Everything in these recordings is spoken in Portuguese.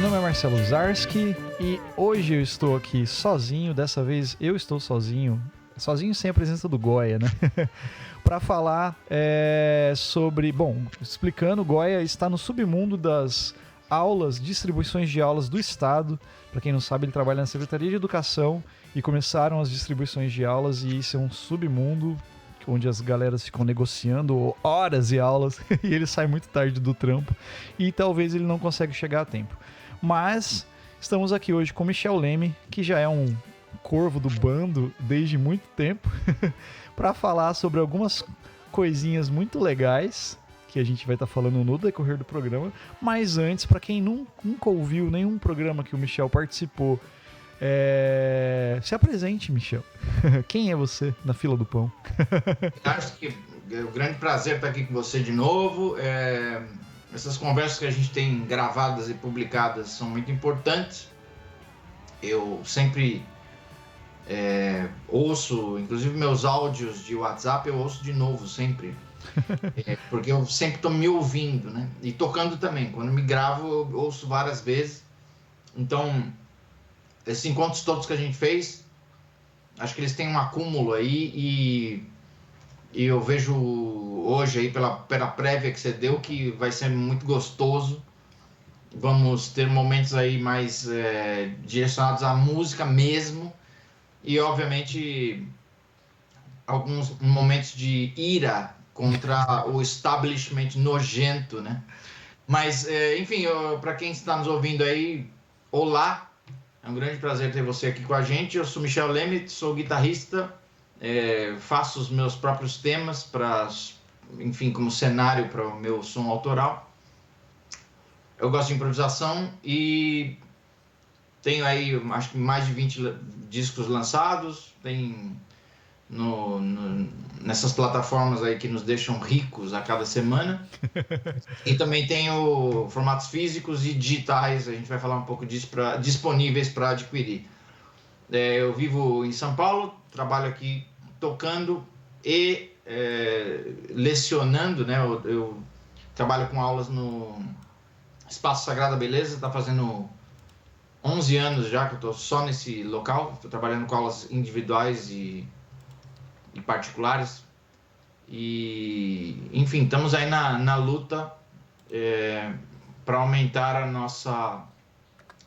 Meu nome é Marcelo Zarski e hoje eu estou aqui sozinho, dessa vez eu estou sozinho sem a presença do Goya, né? Para falar sobre... Bom, explicando, o Goya está no submundo das aulas, distribuições de aulas do Estado. Para quem não sabe, ele trabalha na Secretaria de Educação e começaram as distribuições de aulas e isso é um submundo onde as galeras ficam negociando horas e aulas e ele sai muito tarde do trampo e talvez ele não consiga chegar a tempo. Mas estamos aqui hoje com Michel Leme, que já é um corvo do bando desde muito tempo, para falar sobre algumas coisinhas muito legais que a gente vai estar falando no decorrer do programa. Mas antes, para quem nunca ouviu nenhum programa que o Michel participou, se apresente, Michel. Quem é você na fila do pão? Acho que é um grande prazer estar aqui com você de novo. Essas conversas que a gente tem gravadas e publicadas são muito importantes. Eu sempre ouço, inclusive meus áudios de WhatsApp, eu ouço de novo sempre. Porque eu sempre estou me ouvindo, né? E tocando também. Quando me gravo, eu ouço várias vezes. Então, esses encontros todos que a gente fez, acho que eles têm um acúmulo aí e eu vejo hoje aí pela prévia que você deu que vai ser muito gostoso. Vamos ter momentos aí mais direcionados à música mesmo e obviamente alguns momentos de ira contra o establishment nojento, né? Mas enfim, para quem está nos ouvindo aí, olá, é um grande prazer ter você aqui com a gente. Eu sou Michel Leme, sou guitarrista. Faço os meus próprios temas como cenário para o meu som autoral. Eu gosto de improvisação e tenho aí acho que mais de 20 discos lançados. Tem nessas plataformas aí que nos deixam ricos a cada semana. E também tenho formatos físicos e digitais, a gente vai falar um pouco disso, disponíveis para adquirir. Eu vivo em São Paulo, trabalho aqui tocando e lecionando, né? Eu trabalho com aulas no Espaço Sagrada Beleza, está fazendo 11 anos já que eu estou só nesse local, estou trabalhando com aulas individuais e particulares. E, enfim, estamos aí na luta para aumentar a nossa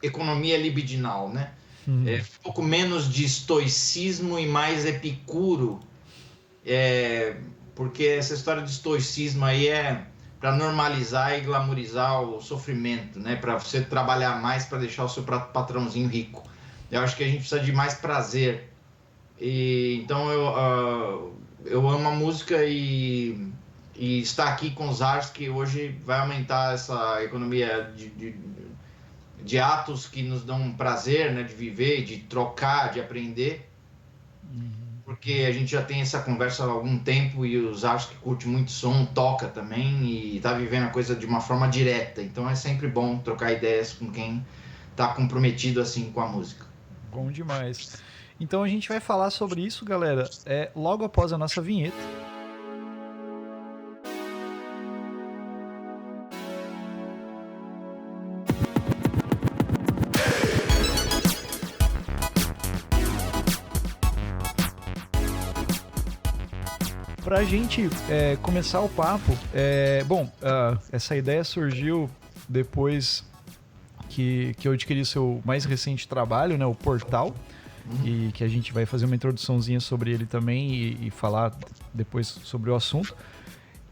economia libidinal, né? Um pouco menos de estoicismo e mais epicuro, porque essa história de estoicismo aí é para normalizar e glamorizar o sofrimento, né? Para você trabalhar mais para deixar o seu patrãozinho rico. Eu acho que a gente precisa de mais prazer. Então eu amo a música e estar aqui com os Zarski hoje vai aumentar essa economia de atos que nos dão prazer, né, de viver, de trocar, de aprender, porque a gente já tem essa conversa há algum tempo e o Zarski curte muito som, toca também e está vivendo a coisa de uma forma direta, então é sempre bom trocar ideias com quem está comprometido assim com a música. Bom demais. Então a gente vai falar sobre isso, galera, logo após a nossa vinheta. Pra gente começar o papo, essa ideia surgiu depois que eu adquiri o seu mais recente trabalho, né, o Portal, e que a gente vai fazer uma introduçãozinha sobre ele também e falar depois sobre o assunto.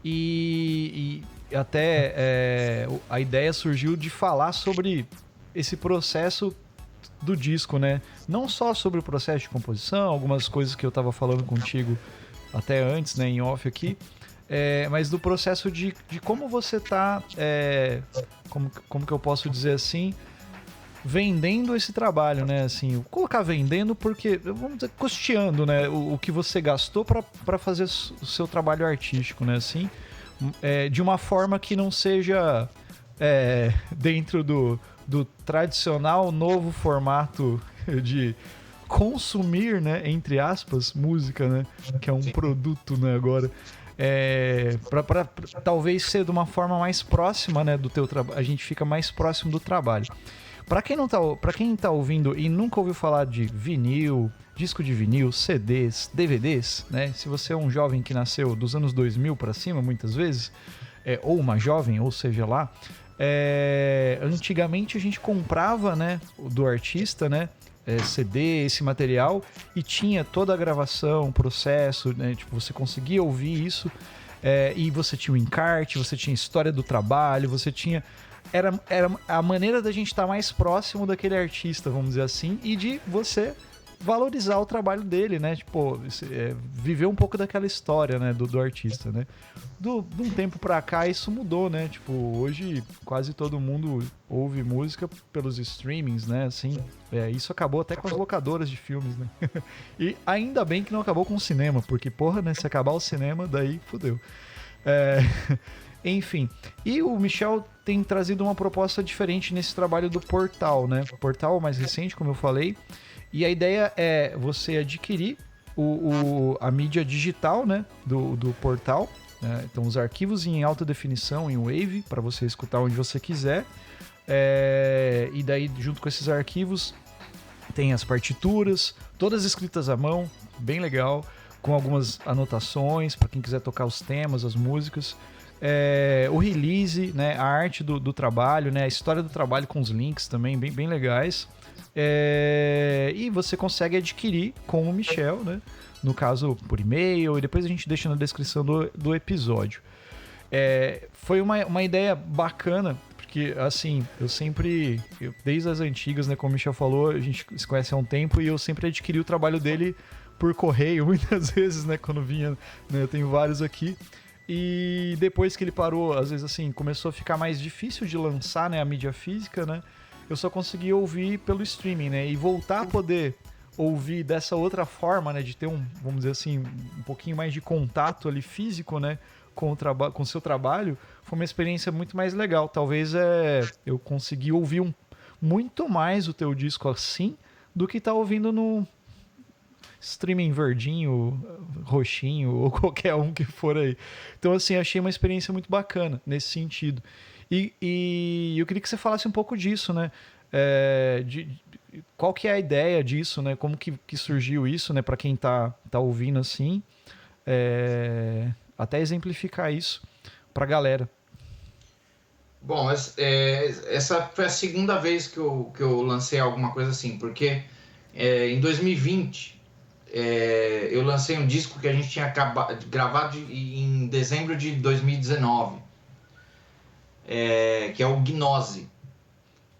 E até a ideia surgiu de falar sobre esse processo do disco, né? Não só sobre o processo de composição, algumas coisas que eu tava falando contigo até antes, né, em off aqui, mas do processo de como você tá, como que eu posso dizer assim, vendendo esse trabalho, né, assim, vou colocar vendendo porque, vamos dizer, custeando, né, o que você gastou para fazer o seu trabalho artístico, né, assim, de uma forma que não seja dentro do tradicional novo formato de consumir, né, entre aspas, música, né, que é um produto, né, agora, para talvez ser de uma forma mais próxima, né, do teu trabalho, a gente fica mais próximo do trabalho. Para quem tá ouvindo e nunca ouviu falar de vinil, disco de vinil, CDs, DVDs, né? Se você é um jovem que nasceu dos anos 2000 para cima, muitas vezes, ou uma jovem, ou seja lá, antigamente a gente comprava, né, do artista, né, CD, esse material, e tinha toda a gravação, o processo, né, tipo, você conseguia ouvir isso, e você tinha o encarte, você tinha a história do trabalho, você tinha... Era a maneira da gente estar mais próximo daquele artista, vamos dizer assim, e de você valorizar o trabalho dele, né? Tipo, viver um pouco daquela história, né? Do artista, né? De um tempo pra cá isso mudou, né? Tipo, hoje quase todo mundo ouve música pelos streamings, né? Assim, isso acabou até com as locadoras de filmes, né? E ainda bem que não acabou com o cinema, porque, porra, né? Se acabar o cinema, daí fodeu. Enfim, e o Michel tem trazido uma proposta diferente nesse trabalho do Portal, né? O Portal mais recente, como eu falei, e a ideia é você adquirir a mídia digital, né, do Portal, né? Então os arquivos em alta definição, em Wave, para você escutar onde você quiser, e daí junto com esses arquivos tem as partituras, todas escritas à mão, bem legal, com algumas anotações para quem quiser tocar os temas, as músicas. O release, né, a arte do trabalho, né, a história do trabalho com os links também, bem legais. E você consegue adquirir com o Michel, né, no caso por e-mail, e depois a gente deixa na descrição do episódio. Foi uma ideia bacana, porque assim, desde as antigas, né, como o Michel falou, a gente se conhece há um tempo e eu sempre adquiri o trabalho dele por correio, muitas vezes, né, quando vinha, né, eu tenho vários aqui. E depois que ele parou, às vezes assim, começou a ficar mais difícil de lançar, né, a mídia física, né? Eu só consegui ouvir pelo streaming, né? E voltar a poder ouvir dessa outra forma, né? De ter vamos dizer assim, um pouquinho mais de contato ali físico, né? Com o seu trabalho, foi uma experiência muito mais legal. Talvez eu consegui ouvir muito mais o teu disco assim do que tá ouvindo no streaming verdinho, roxinho ou qualquer um que for aí. Então, assim, achei uma experiência muito bacana nesse sentido. E eu queria que você falasse um pouco disso, né? Qual que é a ideia disso, né? Como que surgiu isso, né? Para quem tá ouvindo assim, até exemplificar isso para a galera. Bom, essa foi a segunda vez que eu lancei alguma coisa assim, porque em 2020 eu lancei um disco que a gente tinha gravado em dezembro de 2019, que é o Gnose.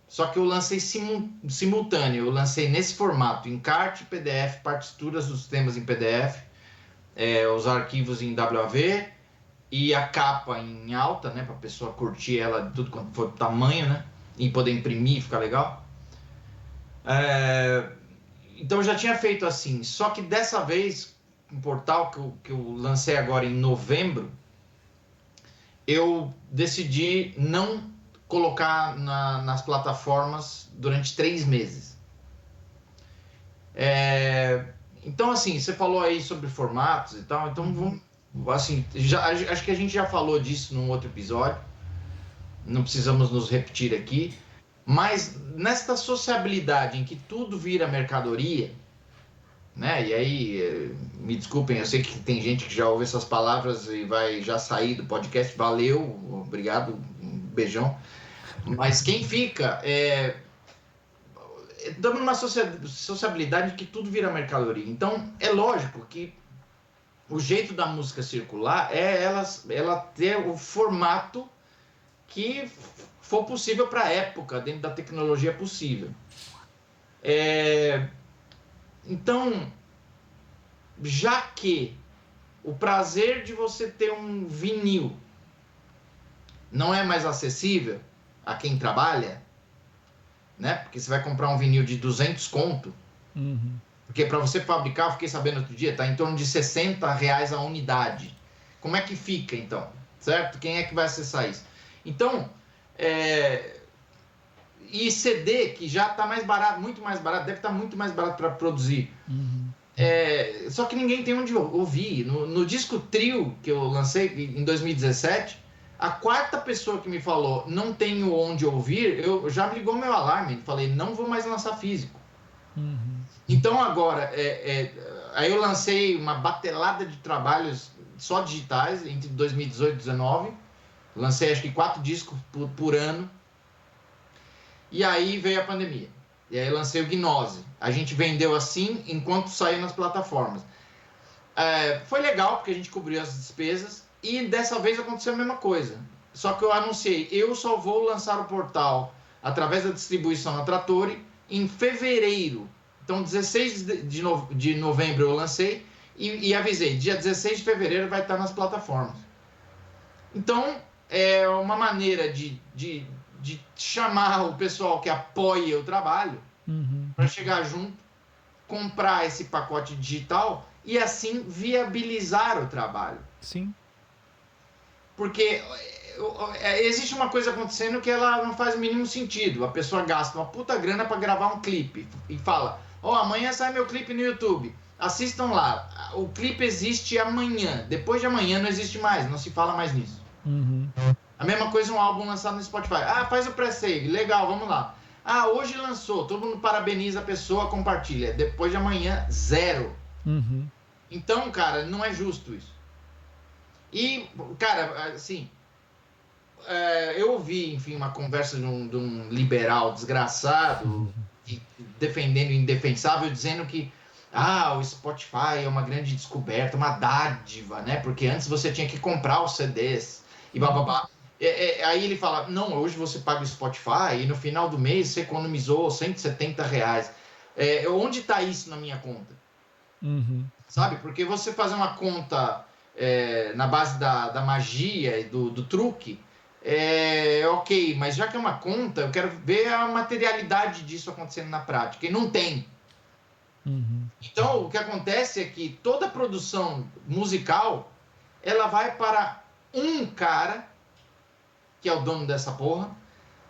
Só que eu lancei simultâneo, eu lancei nesse formato, encarte, PDF, partituras dos temas em PDF, os arquivos em WAV e a capa em alta, né, para a pessoa curtir ela tudo quanto for tamanho, né, e poder imprimir, ficar legal. Então eu já tinha feito assim, só que dessa vez, um portal que eu lancei agora em novembro, eu decidi não colocar nas plataformas durante 3 meses. Então assim, você falou aí sobre formatos e tal, então vamos, assim, acho que a gente já falou disso num outro episódio, não precisamos nos repetir aqui. Mas nesta sociabilidade em que tudo vira mercadoria, né? E aí, me desculpem, eu sei que tem gente que já ouve essas palavras e vai já sair do podcast. Valeu, obrigado, um beijão. Mas quem fica, estamos numa sociabilidade em que tudo vira mercadoria. Então, é lógico que o jeito da música circular é ela ter o formato que for possível para a época, dentro da tecnologia possível. Então, já que o prazer de você ter um vinil não é mais acessível a quem trabalha, né? Porque você vai comprar um vinil de 200 conto, porque para você fabricar, eu fiquei sabendo outro dia, está em torno de R$60 a unidade. Como é que fica, então? Certo? Quem é que vai acessar isso? Então, e CD, que já está mais barato, muito mais barato, deve estar muito mais barato para produzir. Só que ninguém tem onde ouvir. No disco Trio, que eu lancei em 2017, A quarta pessoa que me falou, não tenho onde ouvir, eu já me ligou meu alarme. Falei, não vou mais lançar físico. Então agora, aí eu lancei uma batelada de trabalhos só digitais entre 2018 e 2019. Lancei acho que 4 discos por ano. E aí veio a pandemia. E aí lancei o Gnose. A gente vendeu assim enquanto saiu nas plataformas. Foi legal porque a gente cobriu as despesas. E dessa vez aconteceu a mesma coisa. Só que eu anunciei, eu só vou lançar o portal através da distribuição na Trattori em fevereiro. Então 16 de novembro eu lancei e avisei, dia 16 de fevereiro vai estar nas plataformas. Então é uma maneira de chamar o pessoal que apoia o trabalho para chegar junto, comprar esse pacote digital e assim viabilizar o trabalho. Sim. Porque existe uma coisa acontecendo que ela não faz o mínimo sentido. A pessoa gasta uma puta grana para gravar um clipe e fala, amanhã sai meu clipe no YouTube, assistam lá, o clipe existe amanhã, depois de amanhã não existe mais, não se fala mais nisso. A mesma coisa um álbum lançado no Spotify, faz o pré-save, legal, vamos lá. Hoje lançou, todo mundo parabeniza a pessoa, compartilha, depois de amanhã, zero. Então, cara, não é justo isso. E, cara, assim, eu ouvi, enfim, uma conversa de um liberal desgraçado, defendendo o indefensável, dizendo que o Spotify é uma grande descoberta, uma dádiva, né? Porque antes você tinha que comprar os CDs e bababá. Aí ele fala, não, hoje você paga o Spotify e no final do mês você economizou R$170. Onde está isso na minha conta? Sabe? Porque você fazer uma conta na base da magia e do truque, ok, mas já que é uma conta, eu quero ver a materialidade disso acontecendo na prática, e não tem. Então, o que acontece é que toda produção musical, ela vai para um cara, que é o dono dessa porra,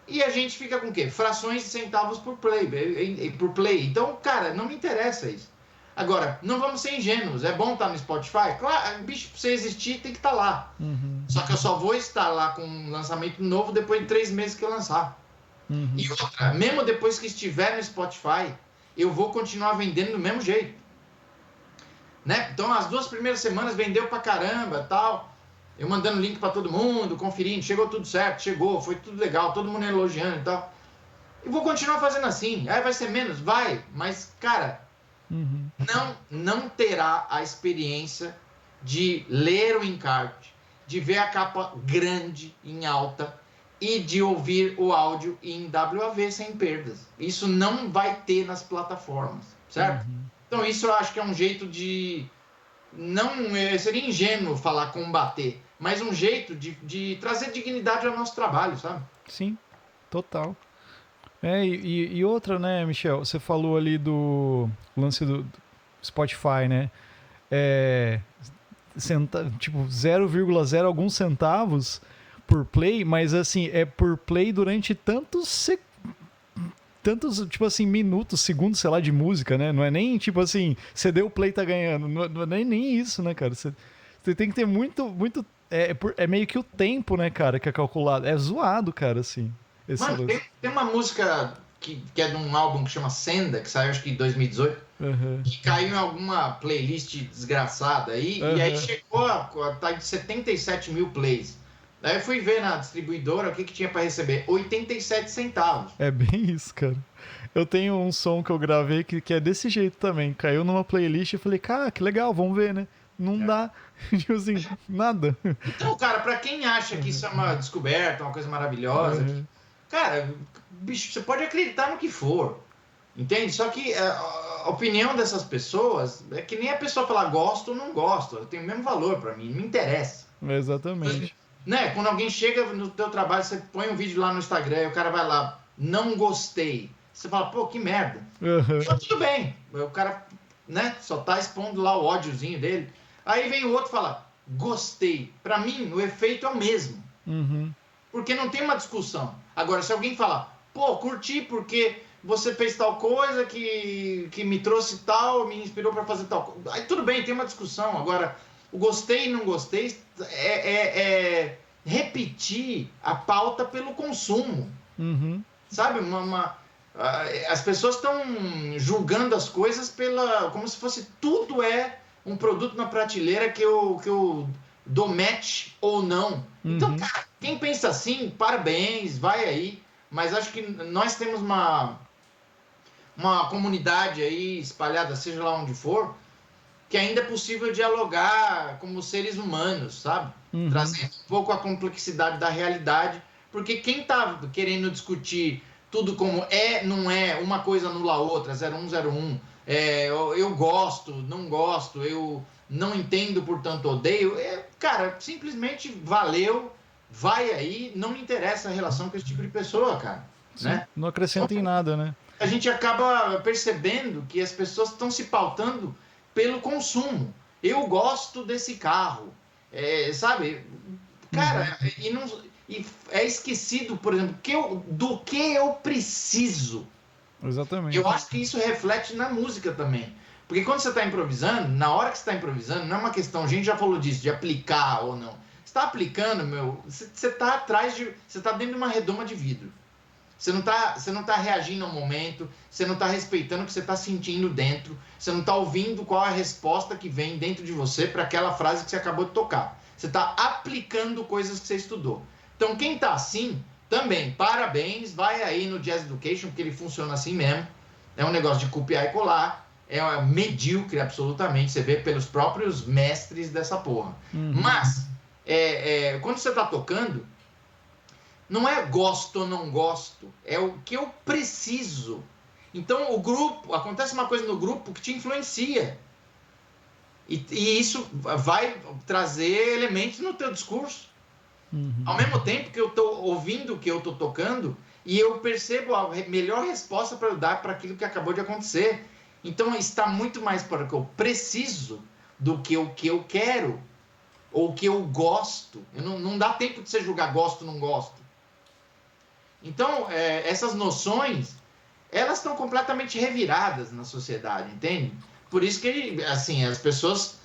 e a gente fica com o quê? Frações de centavos por play. Então, cara, não me interessa isso. Agora, não vamos ser ingênuos. É bom estar no Spotify? Claro, bicho, pra você existir tem que estar lá. Só que eu só vou estar lá com um lançamento novo depois de 3 meses que eu lançar. E outra, mesmo depois que estiver no Spotify, eu vou continuar vendendo do mesmo jeito. Né? Então, as 2 primeiras semanas vendeu pra caramba, tal. Eu mandando link pra todo mundo, conferindo, chegou tudo certo, foi tudo legal, todo mundo elogiando e tal. E vou continuar fazendo assim. Aí vai ser menos? Vai. Mas, cara, não terá a experiência de ler o encarte, de ver a capa grande em alta e de ouvir o áudio em WAV sem perdas. Isso não vai ter nas plataformas, certo? Então isso eu acho que é um jeito de... Não seria ingênuo falar combater, mas um jeito de trazer dignidade ao nosso trabalho, sabe? Sim, total. E outra, né, Michel? Você falou ali do lance do Spotify, né? Tipo, 0,0 alguns centavos por play, mas assim, é por play durante tantos, tipo assim, minutos, segundos, sei lá, de música, né? Não é nem, tipo assim, você deu play, tá ganhando. Não é nem isso, né, cara? Você tem que ter muito... É meio que o tempo, né, cara, que é calculado. É zoado, cara, assim. Mano, tem uma música que é de um álbum que chama Senda, que saiu acho que em 2018, que caiu em alguma playlist desgraçada aí, e aí chegou a tá de 77 mil plays. Daí eu fui ver na distribuidora o que tinha para receber, 87 centavos. É bem isso, cara. Eu tenho um som que eu gravei que é desse jeito também. Caiu numa playlist e falei, cara, que legal, vamos ver, né? Não dá, tipo assim, nada. Então, cara, pra quem acha que isso é uma descoberta, uma coisa maravilhosa, cara, bicho, você pode acreditar no que for, entende? Só que a opinião dessas pessoas é que nem a pessoa falar gosto ou não gosto, tem o mesmo valor pra mim, não me interessa. Exatamente. Né? Quando alguém chega no teu trabalho, você põe um vídeo lá no Instagram e o cara vai lá, não gostei. Você fala, pô, que merda. Então, tudo bem, o cara, né, só tá expondo lá o ódiozinho dele. Aí vem o outro e fala, gostei. Pra mim, o efeito é o mesmo. Porque não tem uma discussão. Agora, se alguém falar, pô, curti porque você fez tal coisa que me trouxe tal, me inspirou pra fazer tal coisa. Aí tudo bem, tem uma discussão. Agora, o gostei e não gostei repetir a pauta pelo consumo. Uhum. Sabe? As pessoas estão julgando as coisas como se fosse tudo é um produto na prateleira que eu dou match ou não. Então, cara, quem pensa assim, parabéns, vai aí. Mas acho que nós temos uma comunidade aí espalhada, seja lá onde for, que ainda é possível dialogar como seres humanos, sabe? Trazendo um pouco a complexidade da realidade, porque quem tá querendo discutir tudo como não é, uma coisa anula a outra, 0101, eu gosto, não gosto, eu não entendo, portanto odeio, cara, simplesmente valeu, vai aí, não me interessa a relação com esse tipo de pessoa, cara. Sim, né? Não acrescenta em nada, né? A gente acaba percebendo que as pessoas estão se pautando pelo consumo. Eu gosto desse carro, sabe? Cara, e é esquecido, por exemplo, do que eu preciso. Exatamente. Eu acho que isso reflete na música também. Porque quando você está improvisando, na hora que você está improvisando, não é uma questão, a gente já falou disso, de aplicar ou não. Você está aplicando, você está atrás de. Você está dentro de uma redoma de vidro. Você não tá reagindo ao momento, você não está respeitando o que você está sentindo dentro, você não está ouvindo qual é a resposta que vem dentro de você para aquela frase que você acabou de tocar. Você está aplicando coisas que você estudou. Então, quem está assim, também, parabéns, vai aí no Jazz Education, porque ele funciona assim mesmo. É um negócio de copiar e colar, é medíocre absolutamente, você vê pelos próprios mestres dessa porra. Mas, quando você está tocando, não é gosto ou não gosto, é o que eu preciso. Então, acontece uma coisa no grupo que te influencia. E isso vai trazer elementos no teu discurso. Ao mesmo tempo que eu estou ouvindo o que eu estou tocando, e eu percebo a melhor resposta para eu dar para aquilo que acabou de acontecer. Então, está muito mais para o que eu preciso do que o que eu quero, ou o que eu gosto. Não dá tempo de você julgar gosto ou não gosto. Então, essas noções, elas estão completamente reviradas na sociedade, entende? Por isso que, assim, as pessoas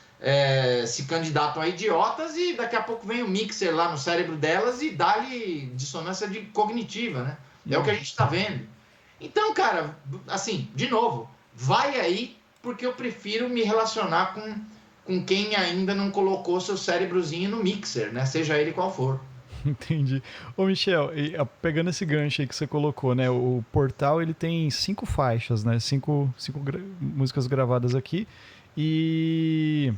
se candidatam a idiotas e daqui a pouco vem o mixer lá no cérebro delas e dá-lhe dissonância cognitiva, né? É o que a gente está vendo. Então, cara, assim, de novo, vai aí, porque eu prefiro me relacionar com quem ainda não colocou seu cérebrozinho no mixer, né? Seja ele qual for. Entendi. Ô, Michel, pegando esse gancho aí que você colocou, né? O Portal, ele tem 5 faixas, né? 5 músicas gravadas aqui. E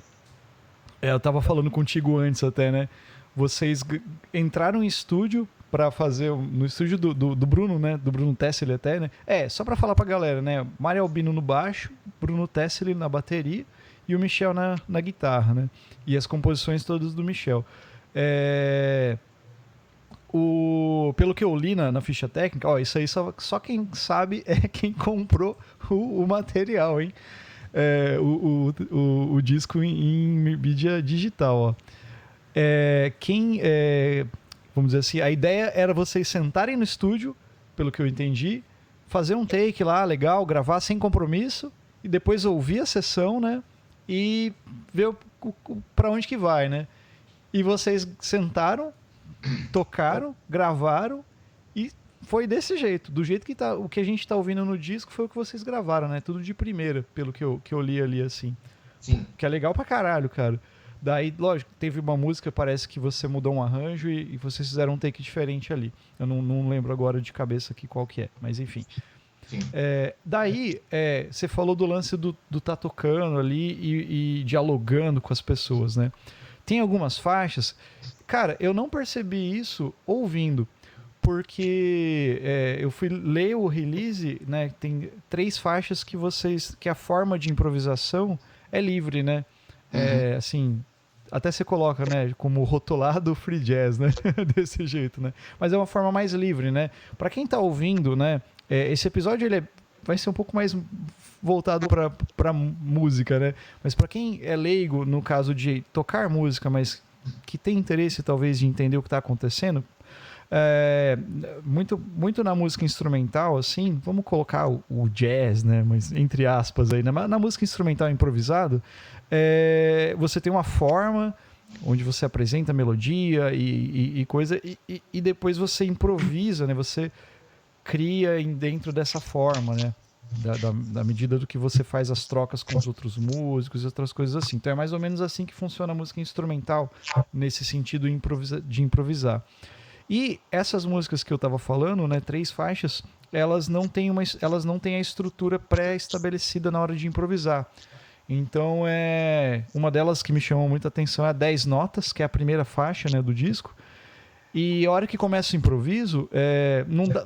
eu tava falando contigo antes até, né? Vocês entraram em estúdio para fazer no estúdio do Bruno, né? Do Bruno Tesseli até, né? Só para falar pra galera, né? Mário Albino no baixo, Bruno Tesseli na bateria e o Michel na guitarra, né? E as composições todas do Michel. Pelo que eu li na ficha técnica, isso aí só quem sabe é quem comprou o material, hein? O disco em mídia digital, ó. Vamos dizer assim, a ideia era vocês sentarem no estúdio, pelo que eu entendi, fazer um take lá, legal, gravar sem compromisso, e depois ouvir a sessão, né? E ver pra onde que vai, né? E vocês sentaram, tocaram, gravaram e foi desse jeito. Do jeito que o que a gente tá ouvindo no disco foi o que vocês gravaram, né? Tudo de primeira, pelo que eu li ali, assim. Sim. Que é legal pra caralho, cara. Daí, lógico, teve uma música, parece que você mudou um arranjo e vocês fizeram um take diferente ali. Eu não lembro agora de cabeça aqui qual que é, mas enfim. Sim. Daí, você falou do lance do tá tocando ali e dialogando com as pessoas, né? Tem algumas faixas... Cara, eu não percebi isso ouvindo, porque eu fui ler o release, né? Tem 3 faixas que a forma de improvisação é livre, né? Assim, até você coloca, né? Como rotulado free jazz, né? Desse jeito, né? Mas é uma forma mais livre, né? Para quem tá ouvindo, né? Esse episódio vai ser um pouco mais voltado para música, né? Mas para quem é leigo no caso de tocar música, mas que tem interesse talvez de entender o que está acontecendo, muito na música instrumental, assim, vamos colocar o jazz, né? Mas entre aspas aí, né? Na música instrumental improvisado, você tem uma forma onde você apresenta a melodia e coisa, e depois você improvisa, né? Você cria dentro dessa forma, né? Da medida do que você faz as trocas com os outros músicos e outras coisas assim. Então é mais ou menos assim que funciona a música instrumental, nesse sentido de improvisar. E essas músicas que eu estava falando, né, 3 faixas, elas não têm a estrutura pré-estabelecida na hora de improvisar. Então uma delas que me chamou muita atenção é a 10 notas, que é a primeira faixa, né, do disco. E a hora que começa o improviso,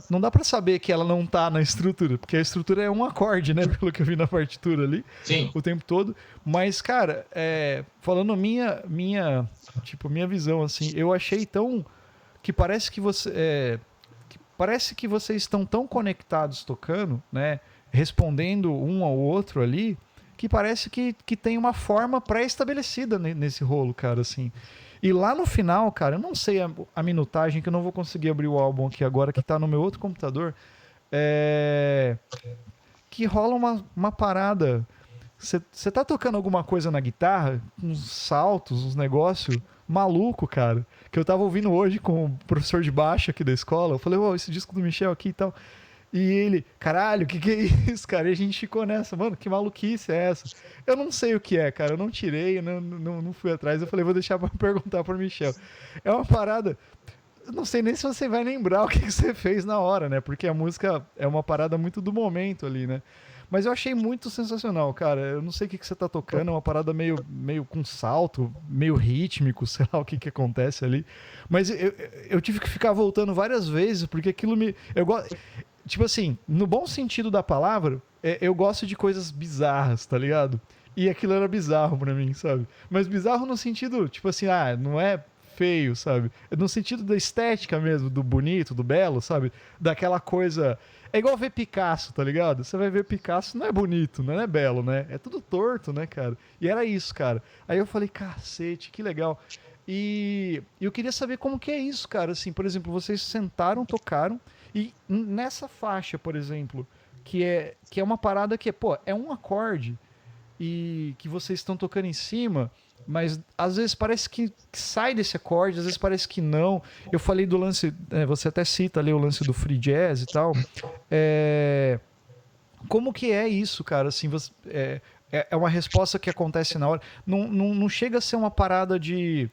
não dá para saber que ela não tá na estrutura, porque a estrutura é um acorde, né? Pelo que eu vi na partitura ali, Sim. o tempo todo. Mas, cara, falando minha visão, assim, eu achei tão... que parece que parece que vocês estão tão conectados tocando, né? Respondendo um ao outro ali, que parece que tem uma forma pré-estabelecida nesse rolo, cara, assim. E lá no final, cara, eu não sei a minutagem, que eu não vou conseguir abrir o álbum aqui agora, que tá no meu outro computador, que rola uma parada. Você tá tocando alguma coisa na guitarra, uns saltos, uns negócios maluco, cara, que eu tava ouvindo hoje com o professor de baixo aqui da escola. Eu falei, esse disco do Michel aqui e tal. E ele, caralho, que é isso, cara? E a gente ficou nessa, mano, que maluquice é essa? Eu não sei o que é, cara, eu não tirei, eu não fui atrás. Eu falei, vou deixar pra perguntar pro Michel. É uma parada, eu não sei nem se você vai lembrar o que você fez na hora, né? Porque a música é uma parada muito do momento ali, né? Mas eu achei muito sensacional, cara. Eu não sei o que você tá tocando, é uma parada meio com salto, meio rítmico, sei lá o que acontece ali. Mas eu tive que ficar voltando várias vezes, porque aquilo me... Tipo assim, no bom sentido da palavra, eu gosto de coisas bizarras, tá ligado? E aquilo era bizarro pra mim, sabe? Mas bizarro no sentido, tipo assim, não é feio, sabe? No sentido da estética mesmo, do bonito, do belo, sabe? Daquela coisa... É igual ver Picasso, tá ligado? Você vai ver Picasso, não é bonito, não é belo, né? É tudo torto, né, cara? E era isso, cara. Aí eu falei, cacete, que legal. E eu queria saber como que é isso, cara. Assim, por exemplo, vocês sentaram, tocaram, e nessa faixa, por exemplo, que é uma parada que é um acorde, e que vocês estão tocando em cima, mas às vezes parece que sai desse acorde, às vezes parece que não. Eu falei do lance, você até cita ali o lance do free jazz e tal. Como que é isso, cara? Assim, é uma resposta que acontece na hora. Não chega a ser uma parada de...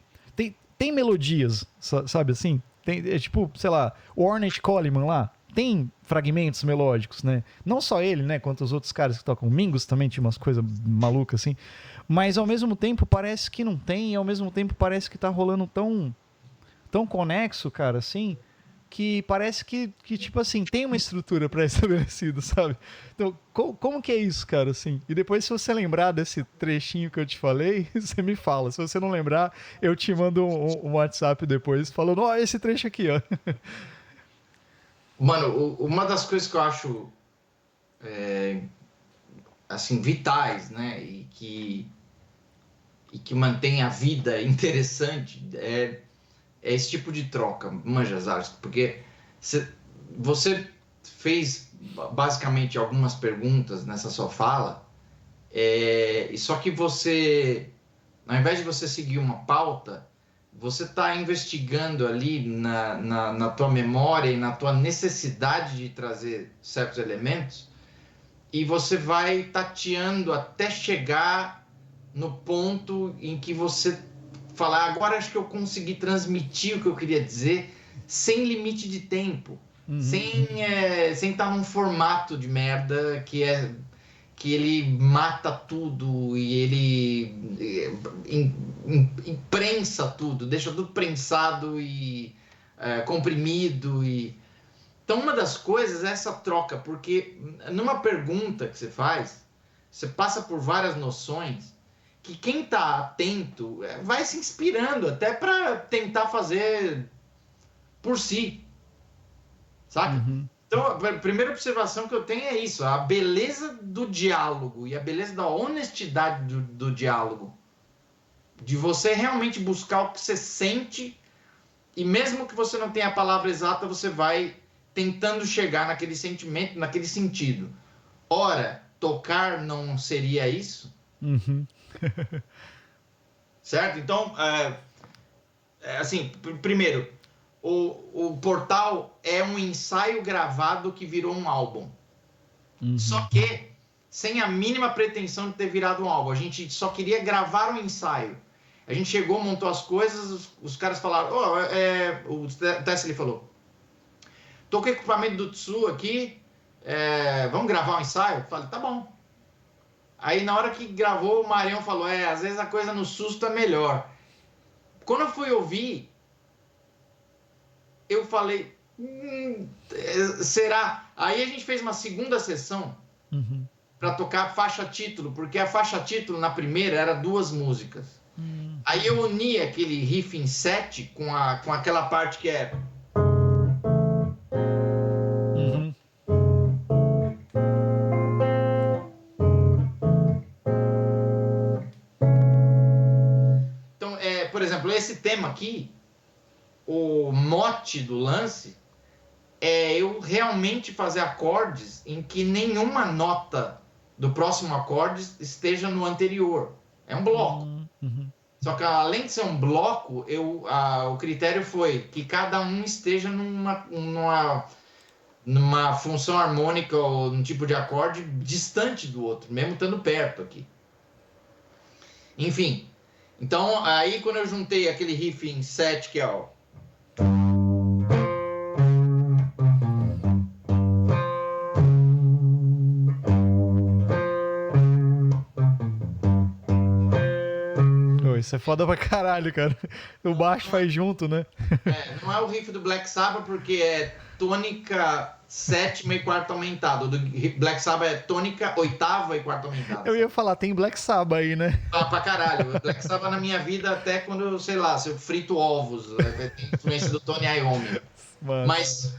Tem melodias, sabe assim? É tipo, sei lá, o Ornette Coleman lá. Tem fragmentos melódicos, né? Não só ele, né? Quanto os outros caras que tocam. O Mingus também tinha umas coisas malucas, assim. Mas ao mesmo tempo parece que não tem, e ao mesmo tempo parece que tá rolando tão conexo, cara, assim, que parece que tipo assim, tem uma estrutura pré-estabelecida, sabe? Então, como que é isso, cara, assim? E depois, se você lembrar desse trechinho que eu te falei, você me fala. Se você não lembrar, eu te mando um WhatsApp depois falando, esse trecho aqui, ó. Mano, uma das coisas que eu acho assim, vitais, né, e que mantém a vida interessante é esse tipo de troca, manja, Zarsky, porque você fez basicamente algumas perguntas nessa sua fala, e só que você, ao invés de você seguir uma pauta, você está investigando ali na tua memória e na tua necessidade de trazer certos elementos, e você vai tateando até chegar no ponto em que você falar, agora acho que eu consegui transmitir o que eu queria dizer sem limite de tempo, sem estar num formato de merda que ele mata tudo e ele imprensa tudo, deixa tudo prensado e comprimido. Então, uma das coisas é essa troca, porque numa pergunta que você faz, você passa por várias noções que quem está atento vai se inspirando até para tentar fazer por si, saca? Uhum. Então, a primeira observação que eu tenho é isso, a beleza do diálogo e a beleza da honestidade do diálogo, de você realmente buscar o que você sente e mesmo que você não tenha a palavra exata, você vai tentando chegar naquele sentimento, naquele sentido. Ora, tocar não seria isso? Uhum. certo? Então, assim, primeiro, o Portal é um ensaio gravado que virou um álbum. Só que sem a mínima pretensão de ter virado um álbum. A gente só queria gravar um ensaio. A gente chegou, montou as coisas, os caras falaram, o Tesla falou, tô com o equipamento do Tsu aqui, vamos gravar um ensaio? Eu falei, tá bom. Aí na hora que gravou, o Marião falou, às vezes a coisa no susto é melhor. Quando eu fui ouvir, eu falei, será? Aí a gente fez uma segunda sessão para tocar a faixa título, porque a faixa título na primeira era 2 músicas. Aí eu uni aquele riff em 7 com aquela parte que é... Então, por exemplo, esse tema aqui, o mote do lance é eu realmente fazer acordes em que nenhuma nota do próximo acorde esteja no anterior. É um bloco. Só que além de ser um bloco, o critério foi que cada um esteja numa função harmônica ou num tipo de acorde distante do outro, mesmo estando perto aqui. Enfim, então aí quando eu juntei aquele riff em 7, que é o... Isso é foda pra caralho, cara. O baixo faz junto, né? Não é o riff do Black Sabbath porque é tônica 7ª e 4ª aumentado. O do Black Sabbath é tônica 8ª e 4ª aumentada. Eu ia falar, tem Black Sabbath aí, né? Pra caralho. Black Sabbath na minha vida até quando, sei lá, se eu frito ovos. Tem influência do Tony Iommi. Mas,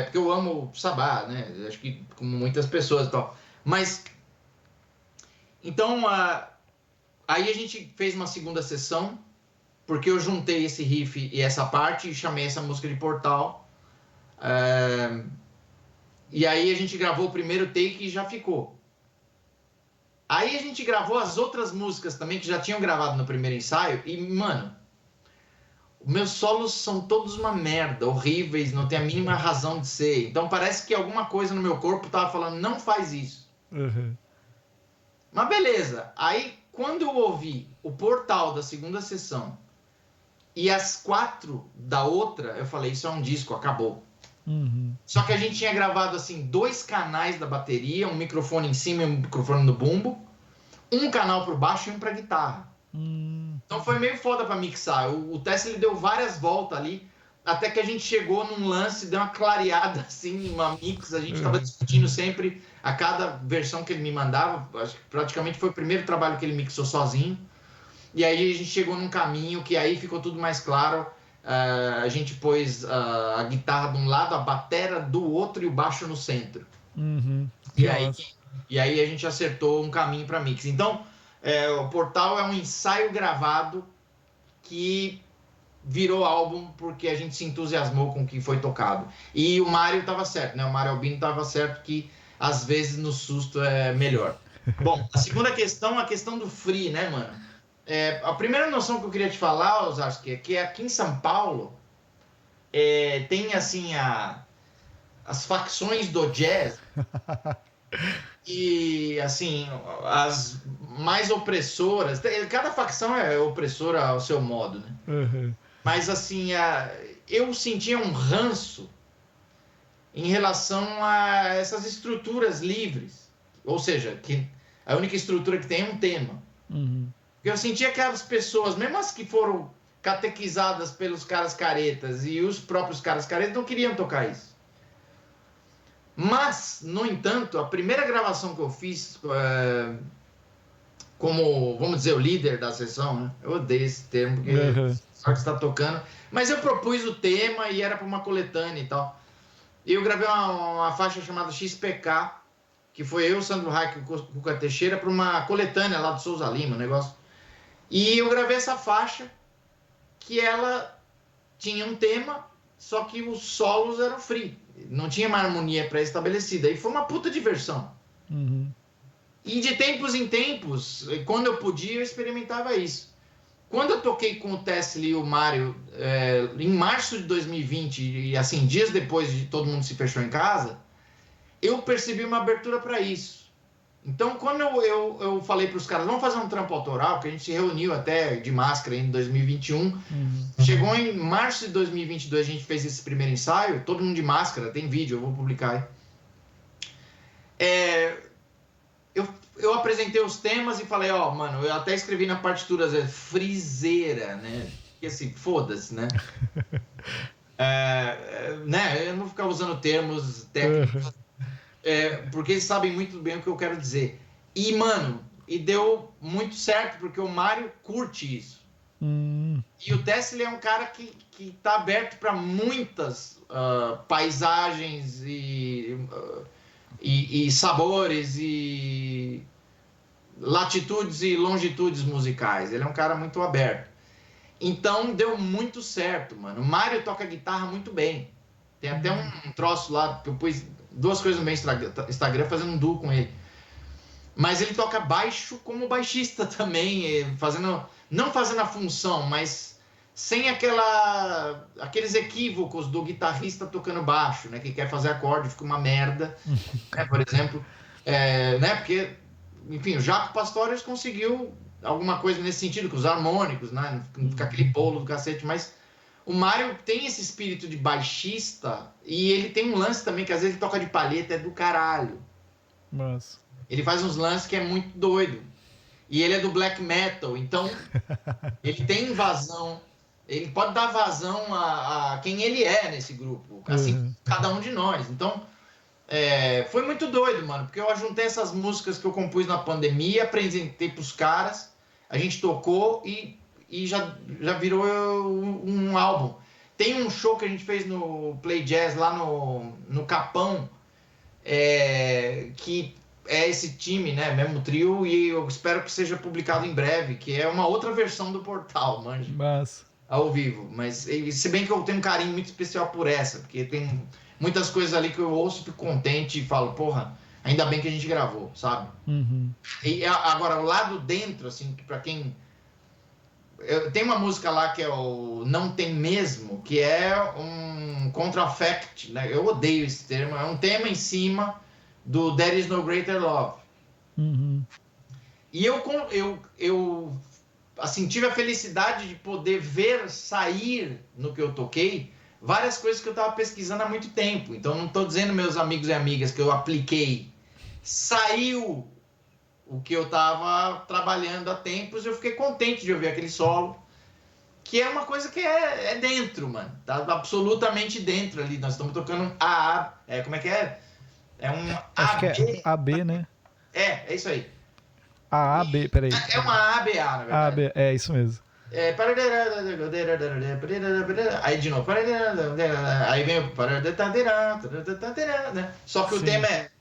porque eu amo Sabbath, né? Acho que como muitas pessoas e tal. Mas, então... Aí a gente fez uma segunda sessão, porque eu juntei esse riff e essa parte e chamei essa música de Portal. E aí a gente gravou o primeiro take e já ficou. Aí a gente gravou as outras músicas também, que já tinham gravado no primeiro ensaio. E, mano, meus solos são todos uma merda, horríveis, não tem a mínima razão de ser. Então parece que alguma coisa no meu corpo tava falando, não faz isso. Mas beleza, aí... Quando eu ouvi o Portal da segunda sessão e as 4 da outra, eu falei, isso é um disco, acabou. Só que a gente tinha gravado, assim, 2 canais da bateria, um microfone em cima e um microfone no bumbo, um canal pro baixo e um pra guitarra. Então foi meio foda pra mixar. O Tesla ele deu várias voltas ali, até que a gente chegou num lance, deu uma clareada, assim, uma mix, a gente tava discutindo sempre... A cada versão que ele me mandava, acho que praticamente foi o primeiro trabalho que ele mixou sozinho. E aí a gente chegou num caminho que aí ficou tudo mais claro. A gente pôs a guitarra de um lado, a batera do outro e o baixo no centro. E aí a gente acertou um caminho para mix. Então, o Portal é um ensaio gravado que virou álbum porque a gente se entusiasmou com o que foi tocado. E o Mário estava certo, né? O Mário Albino estava certo que às vezes no susto é melhor. Bom, a segunda questão, a questão do free, né, mano? A primeira noção que eu queria te falar, Osasco, é que aqui em São Paulo tem, assim, as facções do jazz e, assim, as mais opressoras. Cada facção é opressora ao seu modo, né? Mas, assim, eu sentia um ranço em relação a essas estruturas livres. Ou seja, que a única estrutura que tem é um tema. Eu sentia que as pessoas, mesmo as que foram catequizadas pelos caras caretas e os próprios caras caretas, não queriam tocar isso. Mas, no entanto, a primeira gravação que eu fiz como, vamos dizer, o líder da sessão, né? Eu odeio esse termo, porque só que está tocando. Mas eu propus o tema e era para uma coletânea e tal. E eu gravei uma faixa chamada XPK, que foi eu, Sandro Reich e o Cuca Teixeira, para uma coletânea lá do Souza Lima, um negócio. E eu gravei essa faixa, que ela tinha um tema, só que os solos eram free. Não tinha uma harmonia pré-estabelecida. E foi uma puta diversão. E de tempos em tempos, quando eu podia, eu experimentava isso. Quando eu toquei com o Tesla e o Mário em março de 2020, e assim, dias depois de todo mundo se fechou em casa, eu percebi uma abertura para isso. Então, quando eu falei para os caras, vamos fazer um trampo autoral, que a gente se reuniu até de máscara em 2021, chegou em março de 2022, a gente fez esse primeiro ensaio, todo mundo de máscara, tem vídeo, eu vou publicar aí. Eu apresentei os temas e falei, ó, mano, eu até escrevi na partitura, friseira, né? Porque assim, foda-se, né? Né? Eu não vou ficar usando termos técnicos, porque eles sabem muito bem o que eu quero dizer. E, mano, e deu muito certo, porque o Mário curte isso. E o Tesla é um cara que tá aberto para muitas paisagens e sabores e latitudes e longitudes musicais. Ele é um cara muito aberto. Então deu muito certo, mano. O Mário toca guitarra muito bem. Tem até um troço lá que eu pus 2 coisas no meu Instagram fazendo um duo com ele. Mas ele toca baixo como baixista também, não fazendo a função, mas sem aqueles equívocos do guitarrista tocando baixo, né? Que quer fazer acorde, fica uma merda, né? Por exemplo, né? Porque, enfim, o Jaco Pastorius conseguiu alguma coisa nesse sentido, com os harmônicos, né? Não fica aquele bolo do cacete, mas o Mário tem esse espírito de baixista e ele tem um lance também que às vezes ele toca de palheta, é do caralho. Mas... Ele faz uns lances que é muito doido. E ele é do black metal, então ele tem vazão, ele pode dar vazão a quem ele é nesse grupo, assim, cada um de nós. Então, foi muito doido, mano, porque eu juntei essas músicas que eu compus na pandemia, apresentei pros caras, a gente tocou e já virou um álbum. Tem um show que a gente fez no Play Jazz lá no Capão, que é esse time, né, mesmo trio, e eu espero que seja publicado em breve, que é uma outra versão do Portal, manja, ao vivo. Mas se bem que eu tenho um carinho muito especial por essa, porque tem muitas coisas ali que eu ouço, fico contente e falo, porra, ainda bem que a gente gravou, sabe? E agora, o lado dentro, assim, pra quem... Tem uma música lá que é o Não Tem Mesmo, que é um contrafact, né? Eu odeio esse termo, é um tema em cima do There Is No Greater Love. E eu assim, tive a felicidade de poder ver sair no que eu toquei várias coisas que eu estava pesquisando há muito tempo. Então, não estou dizendo, meus amigos e amigas, que eu apliquei. Saiu o que eu estava trabalhando há tempos e eu fiquei contente de ouvir aquele solo, que é uma coisa que é dentro, mano. Tá absolutamente dentro ali. Nós estamos tocando como é que é? É um Acho AB. que é AB, né? É isso aí. AB, peraí. É uma ABA, na verdade. AB, é isso mesmo. Aí de novo. Aí vem o... Só que o tema é...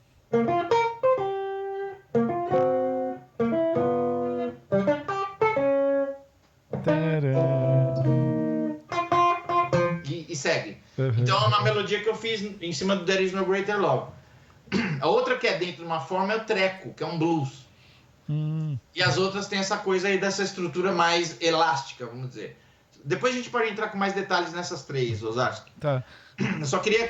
E segue. Então é uma melodia que eu fiz em cima do There Is No Greater Love. A outra que é dentro de uma forma é o treco, que é um blues. E as outras têm essa coisa aí dessa estrutura mais elástica, vamos dizer. Depois a gente pode entrar com mais detalhes nessas 3, Ozarski. Tá. Eu só queria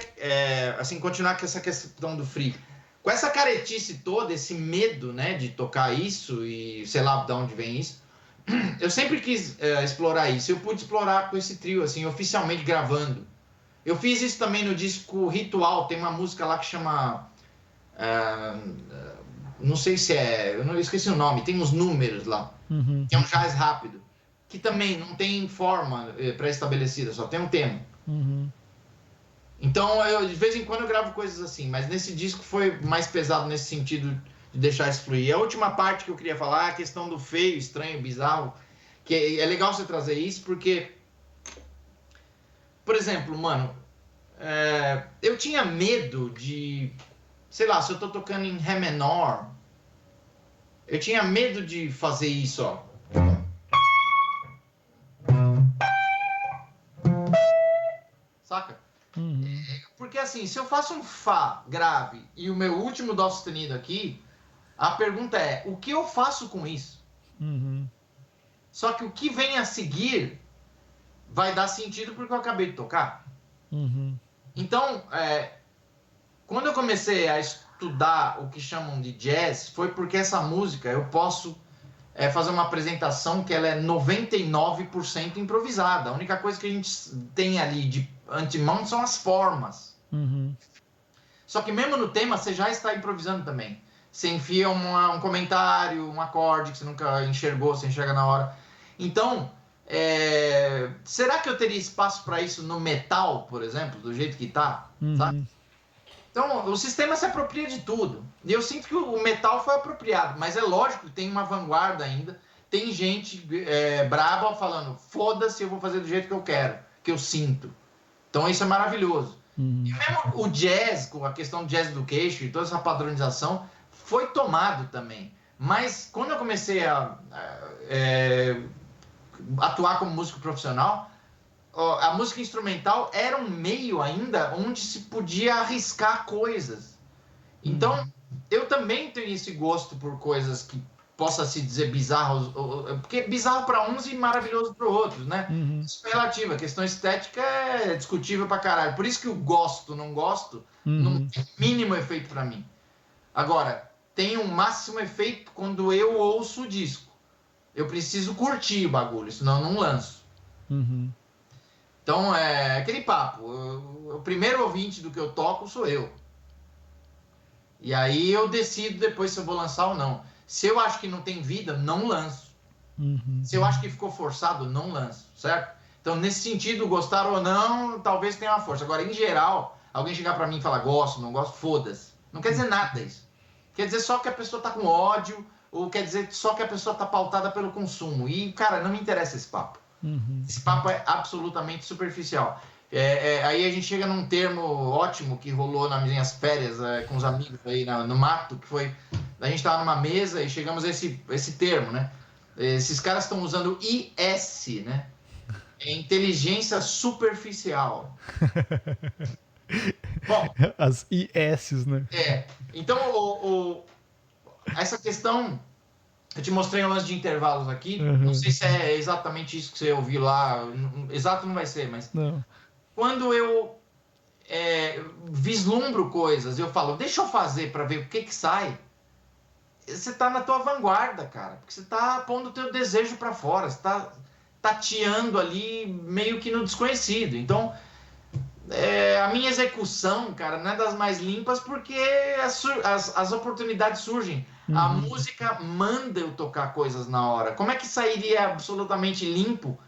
assim, continuar com essa questão do free. Com essa caretice toda, esse medo, né, de tocar isso e sei lá de onde vem isso, eu sempre quis explorar isso. Eu pude explorar com esse trio, assim, oficialmente gravando. Eu fiz isso também no disco Ritual. Tem uma música lá que chama... não sei se eu não esqueci o nome. Tem uns números lá. Que é um jazz rápido. Que também não tem forma pré-estabelecida, só tem um tema. Então, de vez em quando eu gravo coisas assim. Mas nesse disco foi mais pesado nesse sentido de deixar isso fluir. E a última parte que eu queria falar é a questão do feio, estranho, bizarro. Que é legal você trazer isso, porque... Por exemplo, mano... eu tinha medo de... Sei lá, se eu tô tocando em Ré menor... Eu tinha medo de fazer isso, ó. Saca? Porque assim, se eu faço um Fá grave e o meu último Dó sustenido aqui, a pergunta é, o que eu faço com isso? Só que o que vem a seguir vai dar sentido porque eu acabei de tocar. Então, quando eu comecei a estudar o que chamam de jazz, foi porque essa música eu posso fazer uma apresentação que ela é 99% improvisada. A única coisa que a gente tem ali de antemão são as formas. Só que mesmo no tema, você já está improvisando também. Você enfia um comentário, um acorde que você nunca enxergou, você enxerga na hora. Então, será que eu teria espaço para isso no metal, por exemplo, do jeito que tá? Sabe? Então, o sistema se apropria de tudo. E eu sinto que o metal foi apropriado, mas é lógico que tem uma vanguarda ainda. Tem gente braba falando, foda-se, eu vou fazer do jeito que eu quero, que eu sinto. Então, isso é maravilhoso. E mesmo o jazz, com a questão do jazz education e toda essa padronização, foi tomado também. Mas quando eu comecei a atuar como músico profissional, a música instrumental era um meio ainda onde se podia arriscar coisas. Então, eu também tenho esse gosto por coisas que possa se dizer bizarros, porque é bizarro para uns e maravilhoso para outros, né? Isso é relativo, a questão estética é discutível pra caralho. Por isso que o gosto, não gosto, não tem mínimo efeito para mim. Agora, tem um máximo efeito quando eu ouço o disco. Eu preciso curtir o bagulho, senão eu não lanço. Então, é aquele papo. O primeiro ouvinte do que eu toco sou eu. E aí eu decido depois se eu vou lançar ou não. Se eu acho que não tem vida, não lanço. Se eu acho que ficou forçado, não lanço, certo? Então, nesse sentido, gostar ou não, talvez tenha uma força. Agora, em geral, alguém chegar pra mim e falar gosto, não gosto, foda-se. Não quer dizer nada isso. Quer dizer só que a pessoa tá com ódio, ou quer dizer só que a pessoa tá pautada pelo consumo. E, cara, não me interessa esse papo. Esse papo é absolutamente superficial. Aí a gente chega num termo ótimo que rolou nas minhas férias com os amigos aí no mato, que foi... A gente tava numa mesa e chegamos a esse termo, né? Esses caras estão usando IS, né? Inteligência superficial. Bom... As IS, né? Então, essa questão... Eu te mostrei um lance de intervalos aqui. Não sei se é exatamente isso que você ouviu lá. Exato não vai ser, mas... Não. Quando eu vislumbro coisas, eu falo, deixa eu fazer para ver o que sai. Você tá na tua vanguarda, cara. Porque você tá pondo o teu desejo para fora. Você tá tateando ali meio que no desconhecido. Então, a minha execução, cara, não é das mais limpas porque as oportunidades surgem. A música manda eu tocar coisas na hora. Como é que sairia absolutamente limpo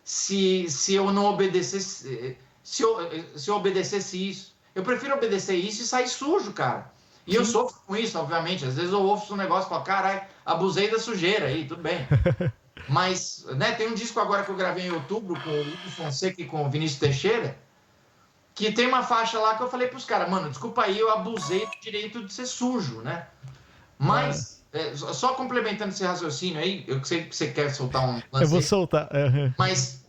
se eu não obedecesse, se eu obedecesse isso? Eu prefiro obedecer isso e sair sujo, cara. E eu sofro com isso, obviamente. Às vezes eu ouço um negócio e falo, caralho, abusei da sujeira aí, tudo bem. Mas, né, tem um disco agora que eu gravei em outubro com o Hugo Fonseca e com o Vinícius Teixeira, que tem uma faixa lá que eu falei pros caras, mano, desculpa aí, eu abusei do direito de ser sujo, né? Mas, só complementando esse raciocínio aí, eu sei que você quer soltar um lance. Eu vou soltar. Mas,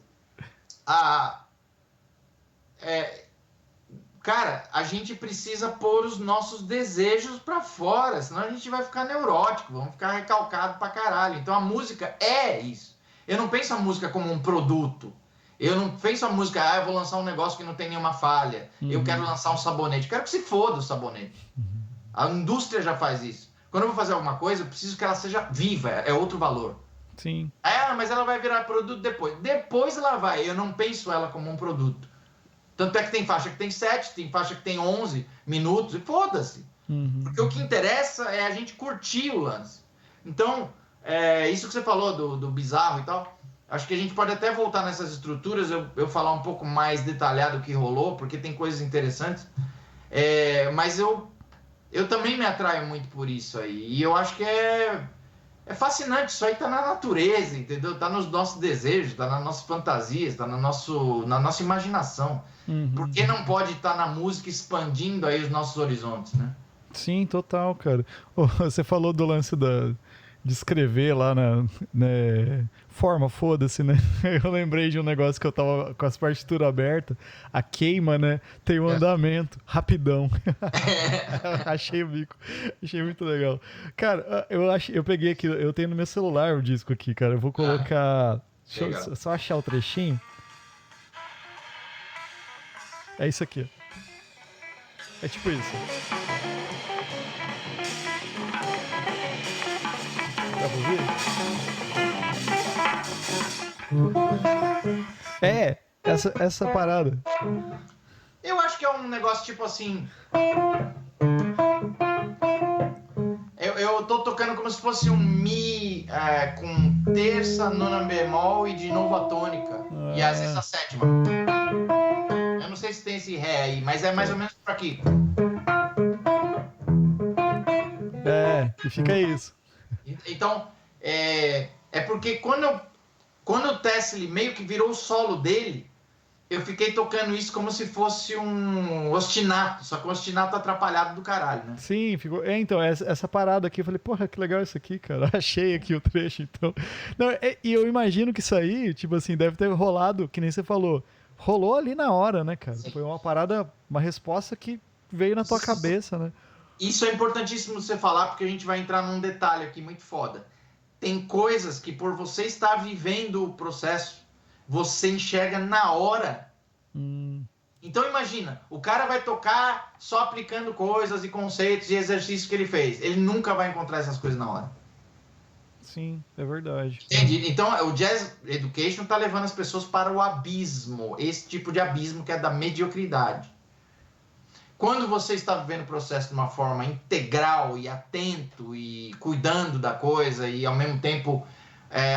cara, a gente precisa pôr os nossos desejos pra fora, senão a gente vai ficar neurótico, vamos ficar recalcado pra caralho. Então a música é isso. Eu não penso a música como um produto. Eu não penso a música, eu vou lançar um negócio que não tem nenhuma falha. Eu quero lançar um sabonete. Eu quero que se foda o sabonete. A indústria já faz isso. Quando eu vou fazer alguma coisa, eu preciso que ela seja viva, é outro valor. Sim. Mas ela vai virar produto depois. Depois ela vai, eu não penso ela como um produto. Tanto é que tem faixa que tem 7, tem faixa que tem 11 minutos, e foda-se. Porque o que interessa é a gente curtir o lance. Então, isso que você falou do bizarro e tal, acho que a gente pode até voltar nessas estruturas, eu falar um pouco mais detalhado o que rolou, porque tem coisas interessantes. Mas eu também me atraio muito por isso aí. E eu acho que é fascinante. Isso aí tá na natureza, entendeu? Tá nos nossos desejos, tá nas nossas fantasias, tá na nossa imaginação. Por que não pode estar na música expandindo aí os nossos horizontes, né? Sim, total, cara. Você falou do lance de escrever lá na forma, foda-se, né? Eu lembrei de um negócio que eu tava com as partituras abertas, a queima, né? Tem um andamento, rapidão. Achei o bico, achei muito legal. Cara, eu peguei aqui, eu tenho no meu celular o disco aqui, cara. Eu vou colocar. Deixa eu só achar o trechinho. É isso aqui. É tipo isso. Dá pra ouvir? Essa parada. Eu acho que é um negócio tipo assim. Eu tô tocando como se fosse um Mi com terça, nona bemol e de novo a tônica. E às vezes a sétima. Eu não sei se tem esse Ré aí, mas é mais ou menos por aqui. E fica isso. Então, é porque quando o Tesla meio que virou o solo dele, eu fiquei tocando isso como se fosse um ostinato, só que um ostinato atrapalhado do caralho, né? Sim, ficou. Então, essa parada aqui, eu falei, porra, que legal isso aqui, cara. Achei aqui o trecho, então. Não, e eu imagino que isso aí, tipo assim, deve ter rolado, que nem você falou. Rolou ali na hora, né, cara? Sim. Foi uma parada, uma resposta que veio na tua cabeça, né? Isso é importantíssimo você falar, porque a gente vai entrar num detalhe aqui muito foda. Tem coisas que, por você estar vivendo o processo, você enxerga na hora. Então imagina, o cara vai tocar só aplicando coisas e conceitos e exercícios que ele fez. Ele nunca vai encontrar essas coisas na hora. Sim, é verdade. Entendi. Então o Jazz Education está levando as pessoas para o abismo. Esse tipo de abismo que é da mediocridade. Quando você está vivendo o processo de uma forma integral e atento e cuidando da coisa e ao mesmo tempo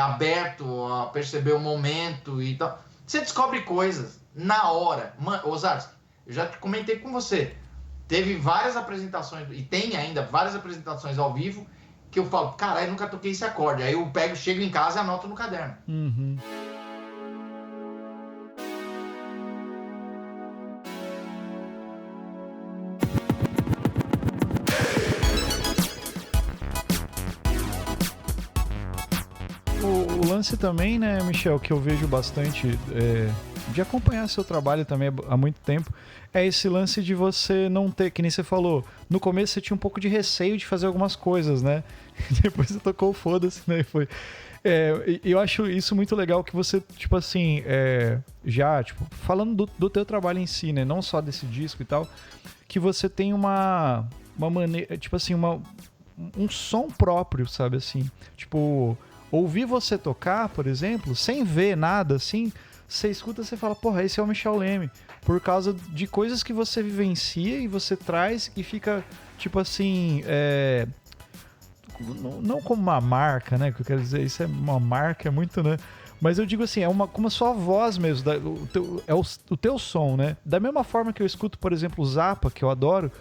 aberto a perceber o momento e tal, você descobre coisas na hora. Ozarski, eu já comentei com você, teve várias apresentações e tem ainda várias apresentações ao vivo que eu falo, caralho, eu nunca toquei esse acorde. Aí eu pego, chego em casa e anoto no caderno. Uhum. O lance também, né, Michel, que eu vejo bastante de acompanhar seu trabalho também há muito tempo, é esse lance de você não ter, que nem você falou, no começo você tinha um pouco de receio de fazer algumas coisas, né? Depois você tocou o foda-se, né? E foi. Eu acho isso muito legal que você, tipo assim, já, tipo, falando do teu trabalho em si, né? Não só desse disco e tal, que você tem uma maneira, tipo assim, um som próprio, sabe assim? Tipo, ouvir você tocar, por exemplo, sem ver nada assim, você escuta e você fala, porra, esse é o Michel Leme. Por causa de coisas que você vivencia e você traz e fica, tipo assim, não como uma marca, né? Que eu quero dizer, isso é uma marca, é muito, né? Mas eu digo assim, como a sua voz mesmo, o teu som, né? Da mesma forma que eu escuto, por exemplo, o Zappa, que eu adoro,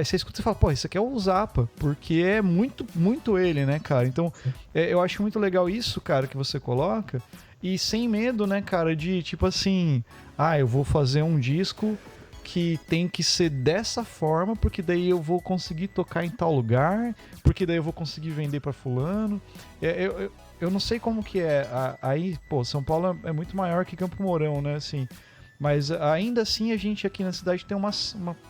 você escuta e fala, pô, isso aqui é o Zappa, porque é muito, muito ele, né, cara? Então, eu acho muito legal isso, cara, que você coloca, e sem medo, né, cara, de tipo assim, eu vou fazer um disco que tem que ser dessa forma, porque daí eu vou conseguir tocar em tal lugar, porque daí eu vou conseguir vender pra fulano. Eu não sei como que é. Aí, pô, São Paulo é muito maior que Campo Mourão, né, assim. Mas ainda assim a gente aqui na cidade tem uma